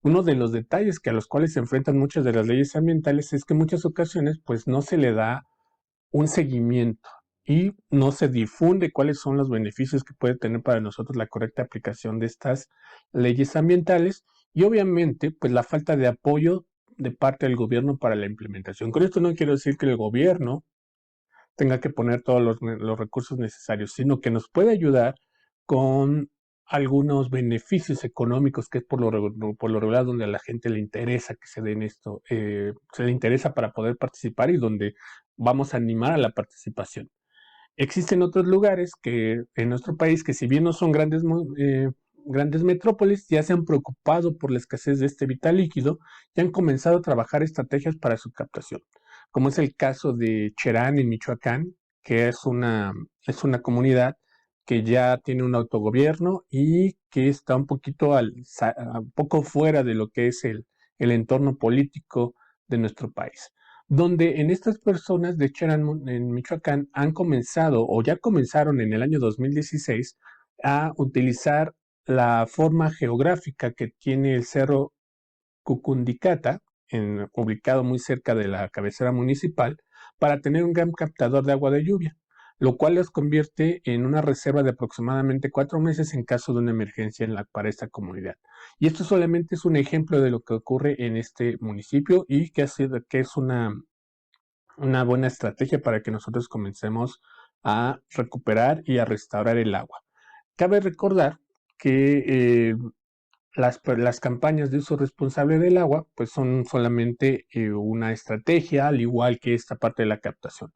Uno de los detalles a los cuales se enfrentan muchas de las leyes ambientales es que en muchas ocasiones pues no se le da un seguimiento y no se difunde cuáles son los beneficios que puede tener para nosotros la correcta aplicación de estas leyes ambientales, y obviamente pues la falta de apoyo de parte del gobierno para la implementación. Con esto no quiero decir que el gobierno tenga que poner todos los recursos necesarios, sino que nos puede ayudar con algunos beneficios económicos, que es por lo regular donde a la gente le interesa que se den esto, se le interesa para poder participar y donde vamos a animar a la participación. Existen otros lugares que en nuestro país que si bien no son grandes metrópolis, ya se han preocupado por la escasez de este vital líquido y han comenzado a trabajar estrategias para su captación, como es el caso de Cherán en Michoacán, que es una comunidad que ya tiene un autogobierno y que está un poco fuera de lo que es el entorno político de nuestro país, donde en estas personas de Cherán en Michoacán han comenzado o ya comenzaron en el año 2016 a utilizar la forma geográfica que tiene el cerro Cucundicata, ubicado muy cerca de la cabecera municipal, para tener un gran captador de agua de lluvia, lo cual los convierte en una reserva de aproximadamente 4 meses en caso de una emergencia para esta comunidad. Y esto solamente es un ejemplo de lo que ocurre en este municipio y que es una buena estrategia para que nosotros comencemos a recuperar y a restaurar el agua. Cabe recordar que las campañas de uso responsable del agua pues son solamente una estrategia, al igual que esta parte de la captación.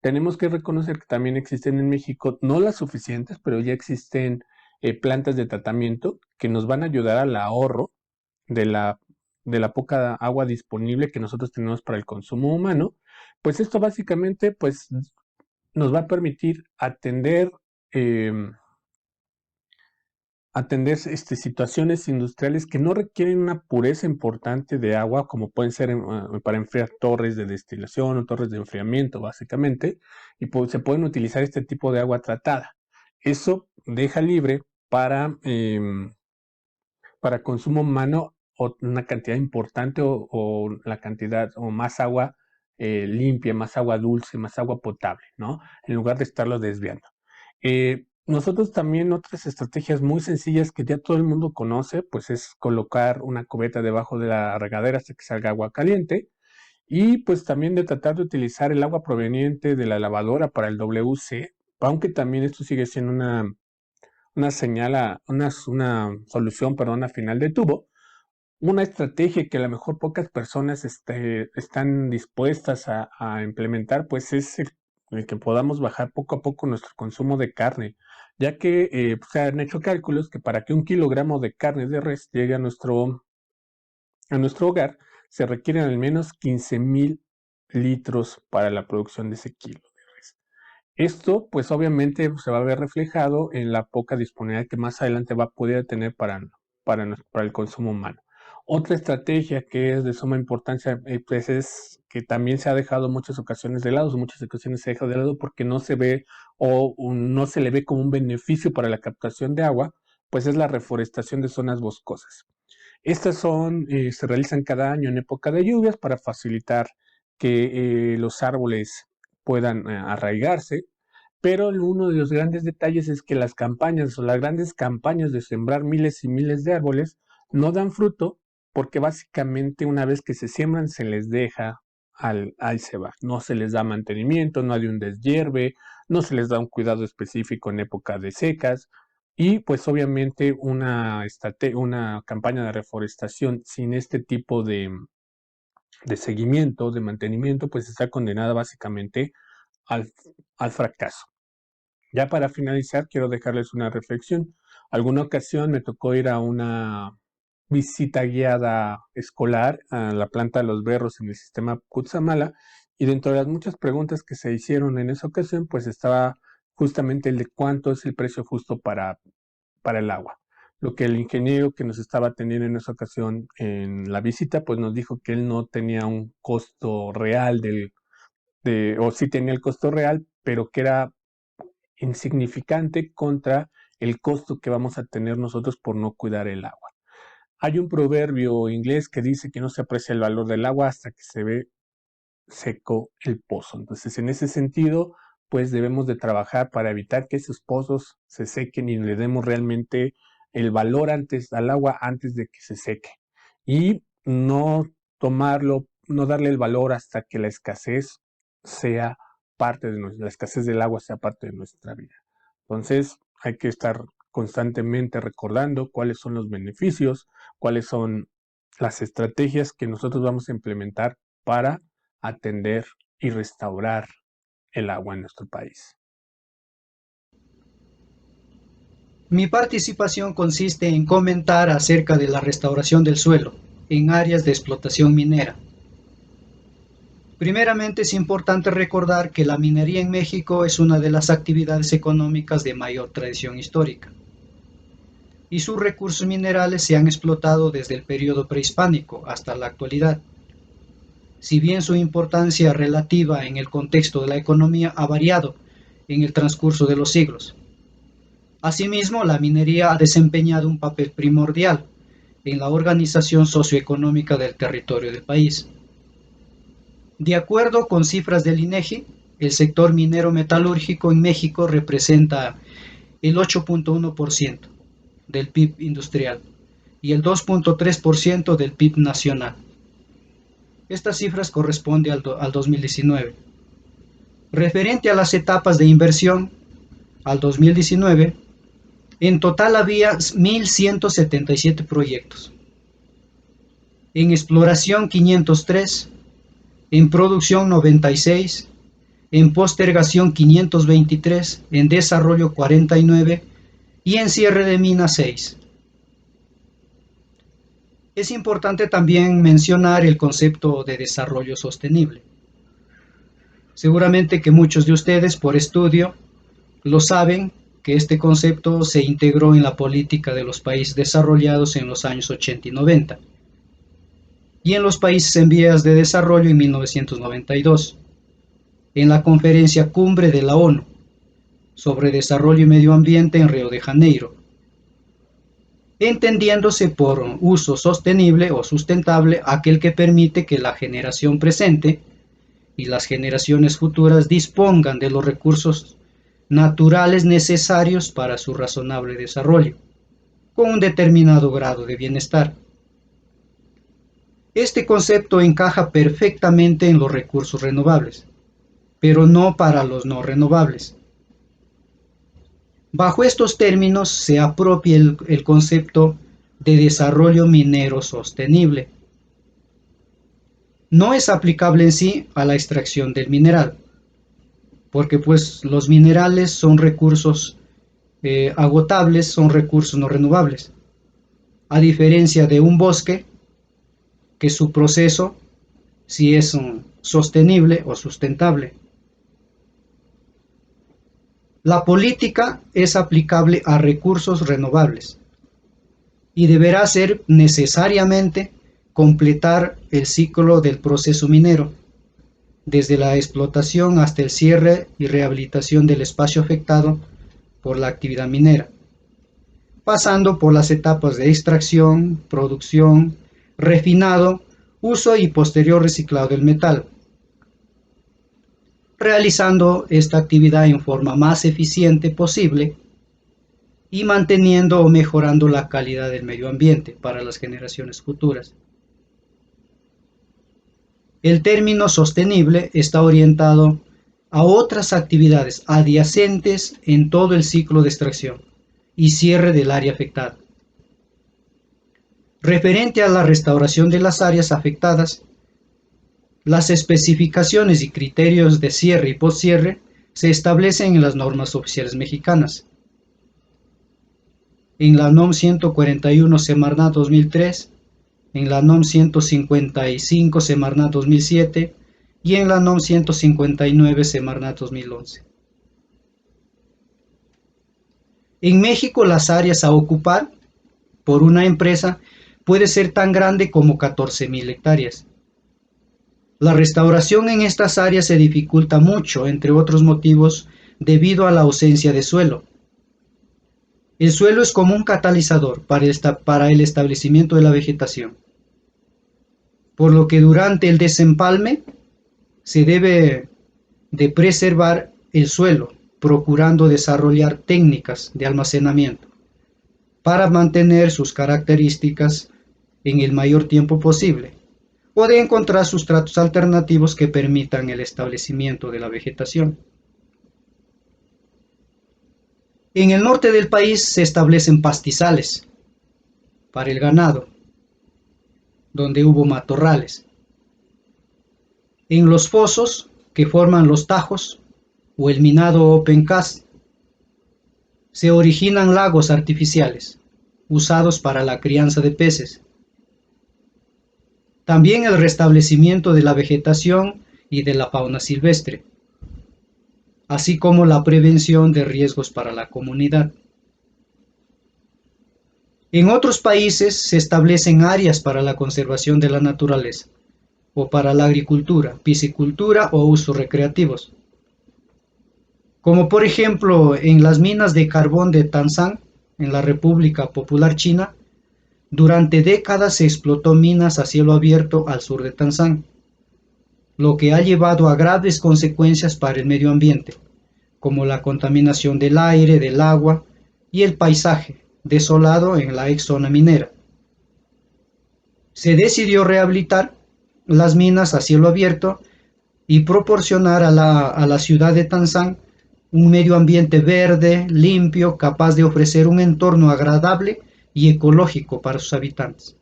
Tenemos que reconocer que también existen en México, no las suficientes, pero ya existen plantas de tratamiento que nos van a ayudar al ahorro de la poca agua disponible que nosotros tenemos para el consumo humano. Pues esto básicamente pues nos va a permitir atender situaciones industriales que no requieren una pureza importante de agua, como pueden ser para enfriar torres de destilación o torres de enfriamiento, básicamente, y se pueden utilizar este tipo de agua tratada. Eso deja libre para consumo humano una cantidad importante o la cantidad o más agua limpia, más agua dulce, más agua potable, ¿no? En lugar de estarlo desviando. Nosotros también otras estrategias muy sencillas que ya todo el mundo conoce, pues es colocar una cubeta debajo de la regadera hasta que salga agua caliente, y pues también de tratar de utilizar el agua proveniente de la lavadora para el WC, aunque también esto sigue siendo una solución, a final de tubo, Una estrategia que a lo mejor pocas personas están dispuestas a implementar, pues es el que podamos bajar poco a poco nuestro consumo de carne, ya que pues, se han hecho cálculos que para que 1 kilogramo de carne de res llegue a nuestro hogar, se requieren al menos 15,000 litros para la producción de ese kilo de res. Esto, pues obviamente se va a ver reflejado en la poca disponibilidad que más adelante va a poder tener para el consumo humano. Otra estrategia que es de suma importancia, pues es que también se ha dejado en muchas ocasiones de lado, en muchas ocasiones se deja de lado porque no se ve no se le ve como un beneficio para la captación de agua, pues es la reforestación de zonas boscosas. Estas se realizan cada año en época de lluvias para facilitar que los árboles puedan arraigarse, pero uno de los grandes detalles es que las campañas o las grandes campañas de sembrar miles y miles de árboles no dan fruto porque básicamente una vez que se siembran se les deja al se va. No se les da mantenimiento, no hay un deshierve, no se les da un cuidado específico en época de secas y pues obviamente una campaña de reforestación sin este tipo de seguimiento, de mantenimiento, pues está condenada básicamente al, al fracaso. Ya para finalizar, quiero dejarles una reflexión. Alguna ocasión me tocó ir a una visita guiada escolar a la planta de los berros en el sistema Cutzamala y dentro de las muchas preguntas que se hicieron en esa ocasión, pues estaba justamente el de cuánto es el precio justo para el agua. Lo que el ingeniero que nos estaba atendiendo en esa ocasión en la visita, pues nos dijo que él no tenía un costo real o sí tenía el costo real, pero que era insignificante contra el costo que vamos a tener nosotros por no cuidar el agua. Hay un proverbio inglés que dice que no se aprecia el valor del agua hasta que se ve seco el pozo. Entonces, en ese sentido, pues debemos de trabajar para evitar que esos pozos se sequen y le demos realmente el valor al agua antes de que se seque. Y no no darle el valor hasta que la escasez sea la escasez del agua sea parte de nuestra vida. Entonces, hay que estar constantemente recordando cuáles son los beneficios, cuáles son las estrategias que nosotros vamos a implementar para atender y restaurar el agua en nuestro país. Mi participación consiste en comentar acerca de la restauración del suelo en áreas de explotación minera. Primeramente es importante recordar que la minería en México es una de las actividades económicas de mayor tradición histórica, y sus recursos minerales se han explotado desde el periodo prehispánico hasta la actualidad. Si bien su importancia relativa en el contexto de la economía ha variado en el transcurso de los siglos. Asimismo, la minería ha desempeñado un papel primordial en la organización socioeconómica del territorio del país. De acuerdo con cifras del INEGI, el sector minero metalúrgico en México representa el 8.1% del PIB industrial y el 2.3% del PIB nacional. Estas cifras corresponden al 2019. Referente a las etapas de inversión, al 2019, en total había 1.177 proyectos. En exploración 503, en producción 96, en postergación 523, en desarrollo 49 y en cierre de mina 6. Es importante también mencionar el concepto de desarrollo sostenible. Seguramente que muchos de ustedes por estudio lo saben, que este concepto se integró en la política de los países desarrollados en los años 80 y 90 y en los países en vías de desarrollo en 1992, en la conferencia cumbre de la ONU sobre desarrollo y medio ambiente en Río de Janeiro, entendiéndose por uso sostenible o sustentable aquel que permite que la generación presente y las generaciones futuras dispongan de los recursos naturales necesarios para su razonable desarrollo, con un determinado grado de bienestar. Este concepto encaja perfectamente en los recursos renovables, pero no para los no renovables. Bajo estos términos se apropia el concepto de desarrollo minero sostenible. No es aplicable en sí a la extracción del mineral, porque pues los minerales son recursos agotables, son recursos no renovables, a diferencia de un bosque, que su proceso sí es sostenible o sustentable. La política es aplicable a recursos renovables y deberá ser necesariamente completar el ciclo del proceso minero, desde la explotación hasta el cierre y rehabilitación del espacio afectado por la actividad minera, pasando por las etapas de extracción, producción, refinado, uso y posterior reciclado del metal, realizando esta actividad en forma más eficiente posible y manteniendo o mejorando la calidad del medio ambiente para las generaciones futuras. El término sostenible está orientado a otras actividades adyacentes en todo el ciclo de extracción y cierre del área afectada. Referente a la restauración de las áreas afectadas, las especificaciones y criterios de cierre y postcierre se establecen en las normas oficiales mexicanas. En la NOM 141 Semarnat 2003, en la NOM 155 Semarnat 2007 y en la NOM 159 Semarnat 2011. En México, las áreas a ocupar por una empresa puede ser tan grande como 14,000 hectáreas. La restauración en estas áreas se dificulta mucho, entre otros motivos, debido a la ausencia de suelo. El suelo es como un catalizador para el establecimiento de la vegetación, por lo que durante el desempalme se debe de preservar el suelo, procurando desarrollar técnicas de almacenamiento para mantener sus características en el mayor tiempo posible, o de encontrar sustratos alternativos que permitan el establecimiento de la vegetación. En el norte del país se establecen pastizales para el ganado, donde hubo matorrales. En los fosos que forman los tajos o el minado open cast, se originan lagos artificiales usados para la crianza de peces. También el restablecimiento de la vegetación y de la fauna silvestre, así como la prevención de riesgos para la comunidad. En otros países se establecen áreas para la conservación de la naturaleza, o para la agricultura, piscicultura o usos recreativos, como por ejemplo en las minas de carbón de Tanzán, en la República Popular China. Durante décadas se explotó minas a cielo abierto al sur de Tanzán, lo que ha llevado a graves consecuencias para el medio ambiente, como la contaminación del aire, del agua y el paisaje desolado en la ex zona minera. Se decidió rehabilitar las minas a cielo abierto y proporcionar a la ciudad de Tanzán un medio ambiente verde, limpio, capaz de ofrecer un entorno agradable y ecológico para sus habitantes.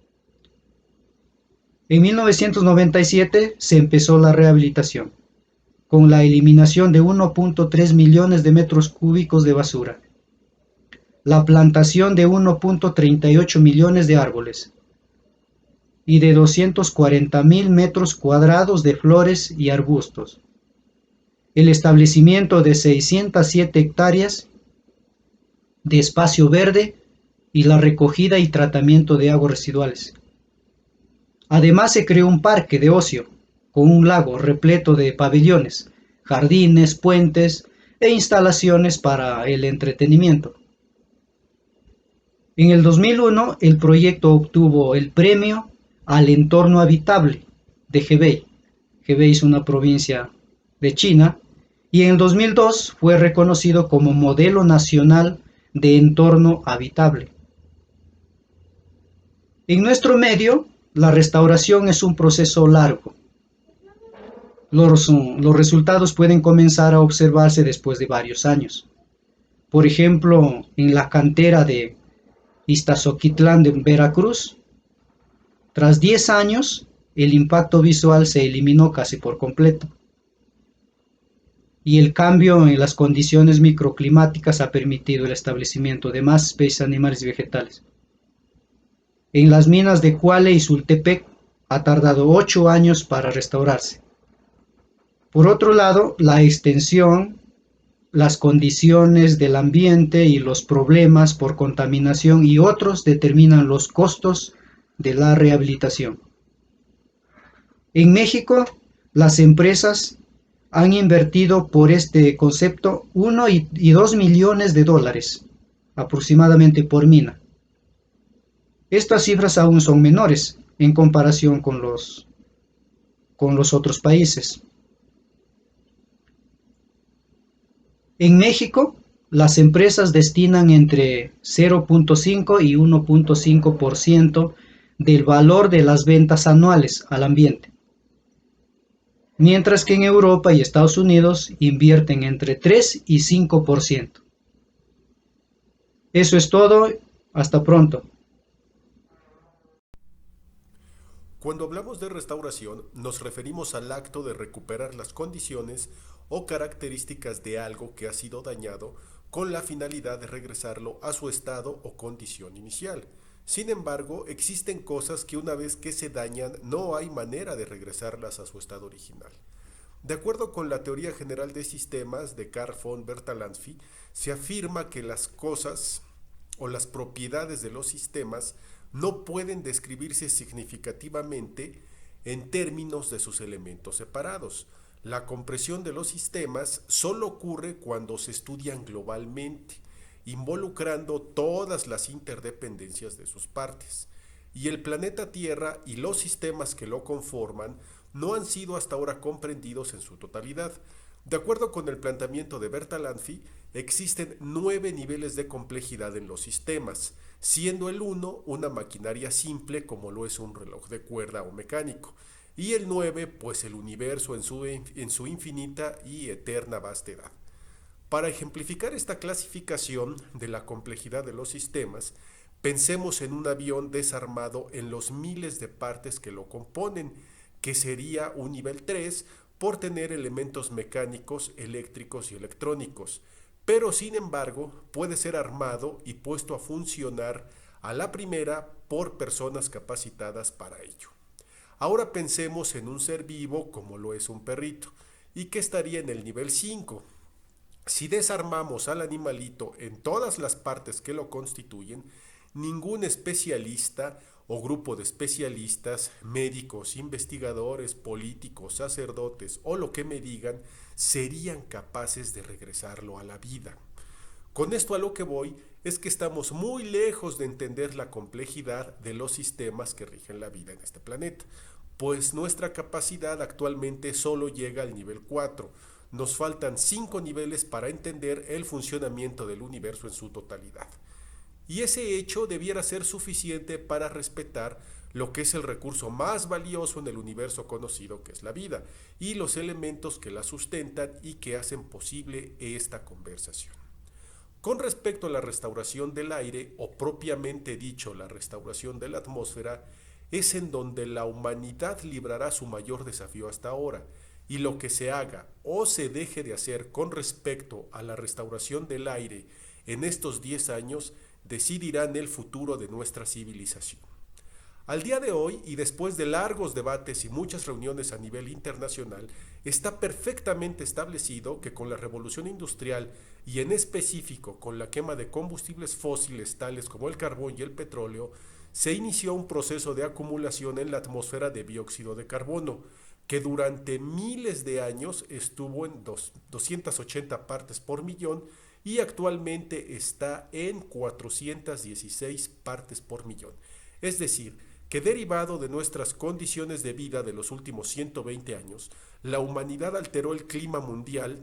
En 1997 se empezó la rehabilitación, con la eliminación de 1.3 millones de metros cúbicos de basura, la plantación de 1.38 millones de árboles y de 240,000 metros cuadrados de flores y arbustos, el establecimiento de 607 hectáreas de espacio verde y la recogida y tratamiento de aguas residuales. Además se creó un parque de ocio con un lago repleto de pabellones, jardines, puentes e instalaciones para el entretenimiento. En el 2001 el proyecto obtuvo el premio al entorno habitable de Hebei. Hebei es una provincia de China, y en el 2002 fue reconocido como modelo nacional de entorno habitable. En nuestro medio, la restauración es un proceso largo. Los resultados pueden comenzar a observarse después de varios años. Por ejemplo, en la cantera de Iztazoquitlán de Veracruz. Tras 10 años, el impacto visual se eliminó casi por completo. Y el cambio en las condiciones microclimáticas ha permitido el establecimiento de más especies animales y vegetales. En las minas de Cuale y Sultepec ha tardado 8 años para restaurarse. Por otro lado, la extensión, las condiciones del ambiente y los problemas por contaminación y otros determinan los costos de la rehabilitación. En México, las empresas han invertido por este concepto 1 y 2 millones de dólares aproximadamente por mina. Estas cifras aún son menores en comparación con los otros países. En México, las empresas destinan entre 0.5 y 1.5% del valor de las ventas anuales al ambiente, mientras que en Europa y Estados Unidos invierten entre 3 y 5%. Eso es todo, hasta pronto. Cuando hablamos de restauración, nos referimos al acto de recuperar las condiciones o características de algo que ha sido dañado con la finalidad de regresarlo a su estado o condición inicial. Sin embargo, existen cosas que una vez que se dañan no hay manera de regresarlas a su estado original. De acuerdo con la teoría general de sistemas de Carl von Bertalanffy, se afirma que las cosas o las propiedades de los sistemas no pueden describirse significativamente en términos de sus elementos separados. La compresión de los sistemas solo ocurre cuando se estudian globalmente, involucrando todas las interdependencias de sus partes. Y el planeta Tierra y los sistemas que lo conforman no han sido hasta ahora comprendidos en su totalidad. De acuerdo con el planteamiento de Bertalanffy, existen 9 niveles de complejidad en los sistemas, siendo el 1 una maquinaria simple como lo es un reloj de cuerda o mecánico, y el 9 pues el universo en su infinita y eterna vastedad. Para ejemplificar esta clasificación de la complejidad de los sistemas, pensemos en un avión desarmado en los miles de partes que lo componen, que sería un nivel 3 por tener elementos mecánicos, eléctricos y electrónicos, pero sin embargo puede ser armado y puesto a funcionar a la primera por personas capacitadas para ello. Ahora pensemos en un ser vivo como lo es un perrito, y que estaría en el nivel 5. Si desarmamos al animalito en todas las partes que lo constituyen, ningún especialista o grupo de especialistas, médicos, investigadores, políticos, sacerdotes o lo que me digan, serían capaces de regresarlo a la vida. Con esto a lo que voy es que estamos muy lejos de entender la complejidad de los sistemas que rigen la vida en este planeta, pues nuestra capacidad actualmente solo llega al nivel 4. Nos faltan 5 niveles para entender el funcionamiento del universo en su totalidad. Y ese hecho debiera ser suficiente para respetar lo que es el recurso más valioso en el universo conocido, que es la vida, y los elementos que la sustentan y que hacen posible esta conversación. Con respecto a la restauración del aire, o propiamente dicho la restauración de la atmósfera, es en donde la humanidad librará su mayor desafío hasta ahora, y lo que se haga o se deje de hacer con respecto a la restauración del aire en estos 10 años decidirán el futuro de nuestra civilización. Al día de hoy, y después de largos debates y muchas reuniones a nivel internacional, está perfectamente establecido que con la revolución industrial y en específico con la quema de combustibles fósiles tales como el carbón y el petróleo, se inició un proceso de acumulación en la atmósfera de dióxido de carbono, que durante miles de años estuvo en 280 partes por millón y actualmente está en 416 partes por millón. Es decir, que derivado de nuestras condiciones de vida de los últimos 120 años, la humanidad alteró el clima mundial,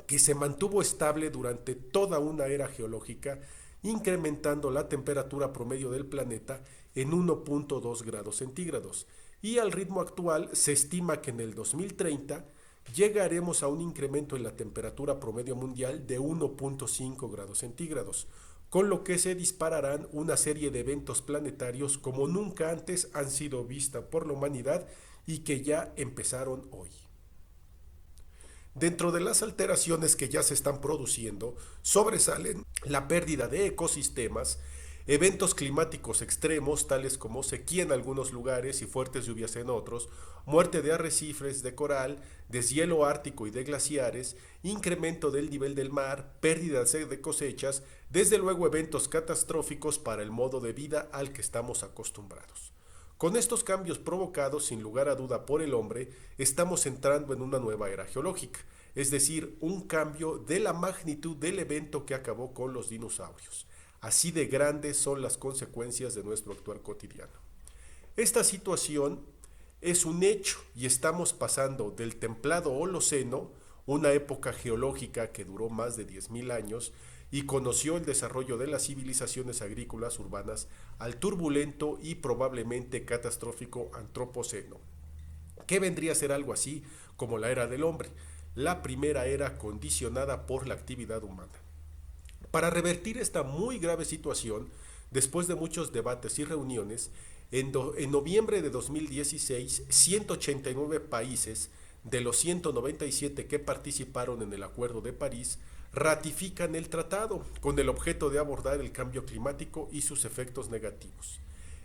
que se mantuvo estable durante toda una era geológica, incrementando la temperatura promedio del planeta en 1.2 grados centígrados. Y al ritmo actual se estima que en el 2030 llegaremos a un incremento en la temperatura promedio mundial de 1.5 grados centígrados, con lo que se dispararán una serie de eventos planetarios como nunca antes han sido vistas por la humanidad y que ya empezaron hoy. Dentro de las alteraciones que ya se están produciendo, sobresalen la pérdida de ecosistemas, eventos climáticos extremos tales como sequía en algunos lugares y fuertes lluvias en otros, muerte de arrecifes de coral, deshielo ártico y de glaciares, incremento del nivel del mar, pérdida de cosechas, desde luego eventos catastróficos para el modo de vida al que estamos acostumbrados. Con estos cambios provocados sin lugar a duda por el hombre, estamos entrando en una nueva era geológica, es decir, un cambio de la magnitud del evento que acabó con los dinosaurios. Así de grandes son las consecuencias de nuestro actuar cotidiano. Esta situación es un hecho y estamos pasando del templado Holoceno, una época geológica que duró más de 10.000 años y conoció el desarrollo de las civilizaciones agrícolas urbanas, al turbulento y probablemente catastrófico Antropoceno, que vendría a ser algo así como la era del hombre, la primera era condicionada por la actividad humana. Para revertir esta muy grave situación, después de muchos debates y reuniones, en noviembre de 2016, 189 países de los 197 que participaron en el Acuerdo de París ratifican el tratado con el objeto de abordar el cambio climático y sus efectos negativos.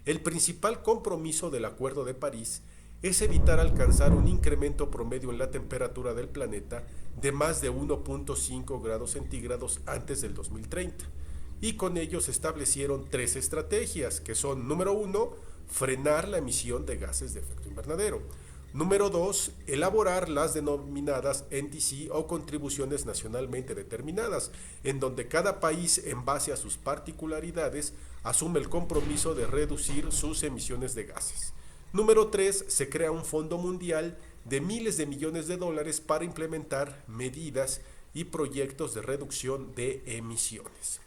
El principal compromiso del Acuerdo de París es evitar alcanzar un incremento promedio en la temperatura del planeta de más de 1.5 grados centígrados antes del 2030. Y con ello se establecieron 3 estrategias, que son: número 1, frenar la emisión de gases de efecto invernadero. Número 2, elaborar las denominadas NDC o contribuciones nacionalmente determinadas, en donde cada país, en base a sus particularidades, asume el compromiso de reducir sus emisiones de gases. Número 3, se crea un fondo mundial de miles de millones de dólares para implementar medidas y proyectos de reducción de emisiones.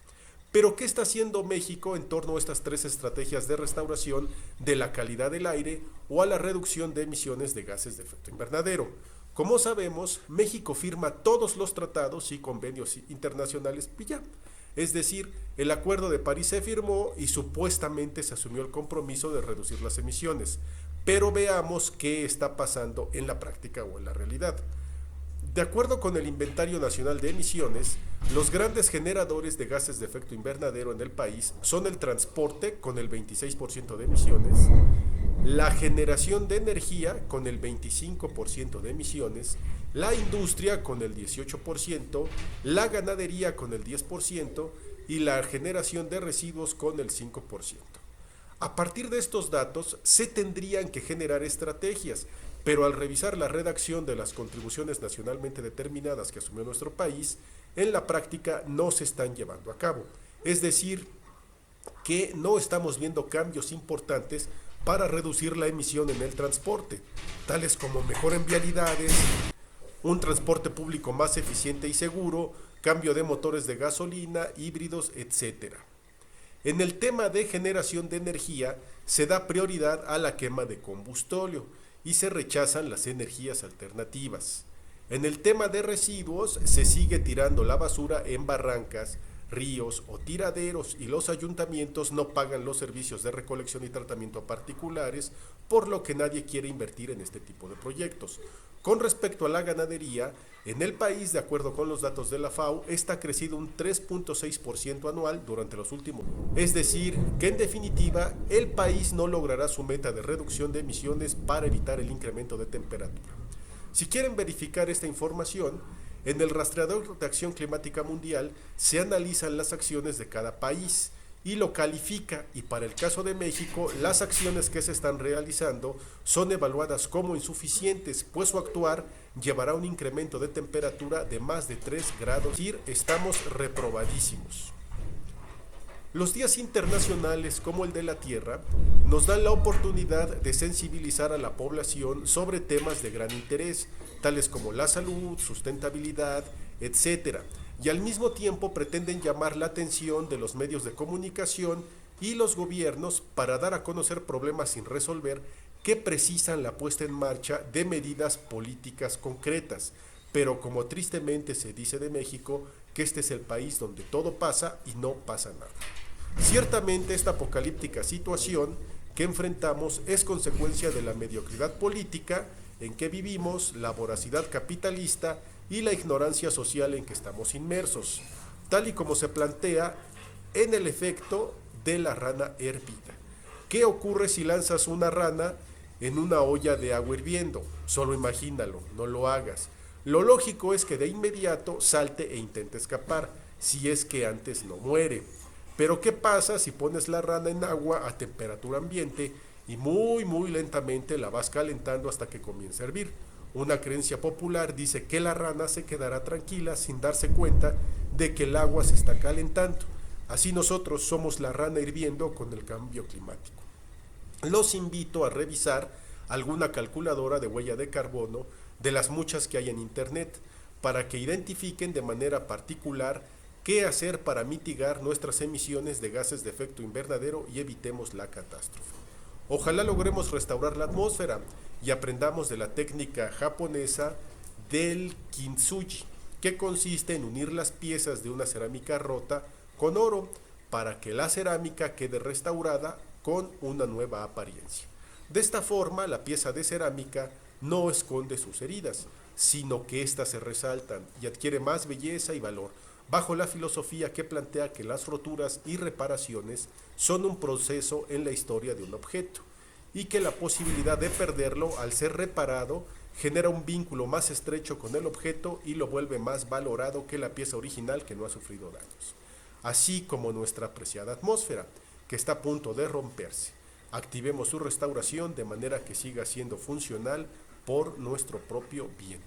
Pero, ¿qué está haciendo México en torno a estas 3 estrategias de restauración de la calidad del aire o a la reducción de emisiones de gases de efecto invernadero? Como sabemos, México firma todos los tratados y convenios internacionales ya. Es decir, el Acuerdo de París se firmó y supuestamente se asumió el compromiso de reducir las emisiones. Pero veamos qué está pasando en la práctica o en la realidad. De acuerdo con el Inventario Nacional de Emisiones, los grandes generadores de gases de efecto invernadero en el país son el transporte, con el 26% de emisiones, la generación de energía, con el 25% de emisiones, la industria, con el 18%, la ganadería, con el 10%, y la generación de residuos, con el 5%. A partir de estos datos, se tendrían que generar estrategias, pero al revisar la redacción de las contribuciones nacionalmente determinadas que asumió nuestro país, en la práctica no se están llevando a cabo. Es decir, que no estamos viendo cambios importantes para reducir la emisión en el transporte, tales como mejora en vialidades, un transporte público más eficiente y seguro, cambio de motores de gasolina, híbridos, etc. En el tema de generación de energía, se da prioridad a la quema de combustóleo y se rechazan las energías alternativas. En el tema de residuos, se sigue tirando la basura en barrancas, ríos o tiraderos, y los ayuntamientos no pagan los servicios de recolección y tratamiento a particulares, por lo que nadie quiere invertir en este tipo de proyectos. Con respecto a la ganadería, en el país, de acuerdo con los datos de la FAO, esta ha crecido un 3.6% anual durante los últimos años. Es decir, que en definitiva, el país no logrará su meta de reducción de emisiones para evitar el incremento de temperatura. Si quieren verificar esta información, en el rastreador de acción climática mundial se analizan las acciones de cada país y lo califica, y para el caso de México, las acciones que se están realizando son evaluadas como insuficientes, pues su actuar llevará a un incremento de temperatura de más de 3 grados, es decir, estamos reprobadísimos. Los días internacionales como el de la Tierra nos dan la oportunidad de sensibilizar a la población sobre temas de gran interés, tales como la salud, sustentabilidad, etc. Y al mismo tiempo pretenden llamar la atención de los medios de comunicación y los gobiernos para dar a conocer problemas sin resolver que precisan la puesta en marcha de medidas políticas concretas. Pero como tristemente se dice de México, que este es el país donde todo pasa y no pasa nada. Ciertamente esta apocalíptica situación que enfrentamos es consecuencia de la mediocridad política en que vivimos, la voracidad capitalista y la ignorancia social en que estamos inmersos, tal y como se plantea en el efecto de la rana hervida. ¿Qué ocurre si lanzas una rana en una olla de agua hirviendo? Solo imagínalo, no lo hagas. Lo lógico es que de inmediato salte e intente escapar, si es que antes no muere. Pero ¿qué pasa si pones la rana en agua a temperatura ambiente y muy lentamente la vas calentando hasta que comience a hervir? Una creencia popular dice que la rana se quedará tranquila sin darse cuenta de que el agua se está calentando. Así nosotros somos la rana hirviendo con el cambio climático. Los invito a revisar alguna calculadora de huella de carbono de las muchas que hay en internet para que identifiquen de manera particular qué hacer para mitigar nuestras emisiones de gases de efecto invernadero y evitemos la catástrofe. Ojalá logremos restaurar la atmósfera y aprendamos de la técnica japonesa del kintsugi, que consiste en unir las piezas de una cerámica rota con oro para que la cerámica quede restaurada con una nueva apariencia. De esta forma, la pieza de cerámica no esconde sus heridas, sino que éstas se resaltan y adquiere más belleza y valor, bajo la filosofía que plantea que las roturas y reparaciones son un proceso en la historia de un objeto, y que la posibilidad de perderlo al ser reparado genera un vínculo más estrecho con el objeto y lo vuelve más valorado que la pieza original que no ha sufrido daños. Así como nuestra apreciada atmósfera, que está a punto de romperse. Activemos su restauración de manera que siga siendo funcional por nuestro propio bien.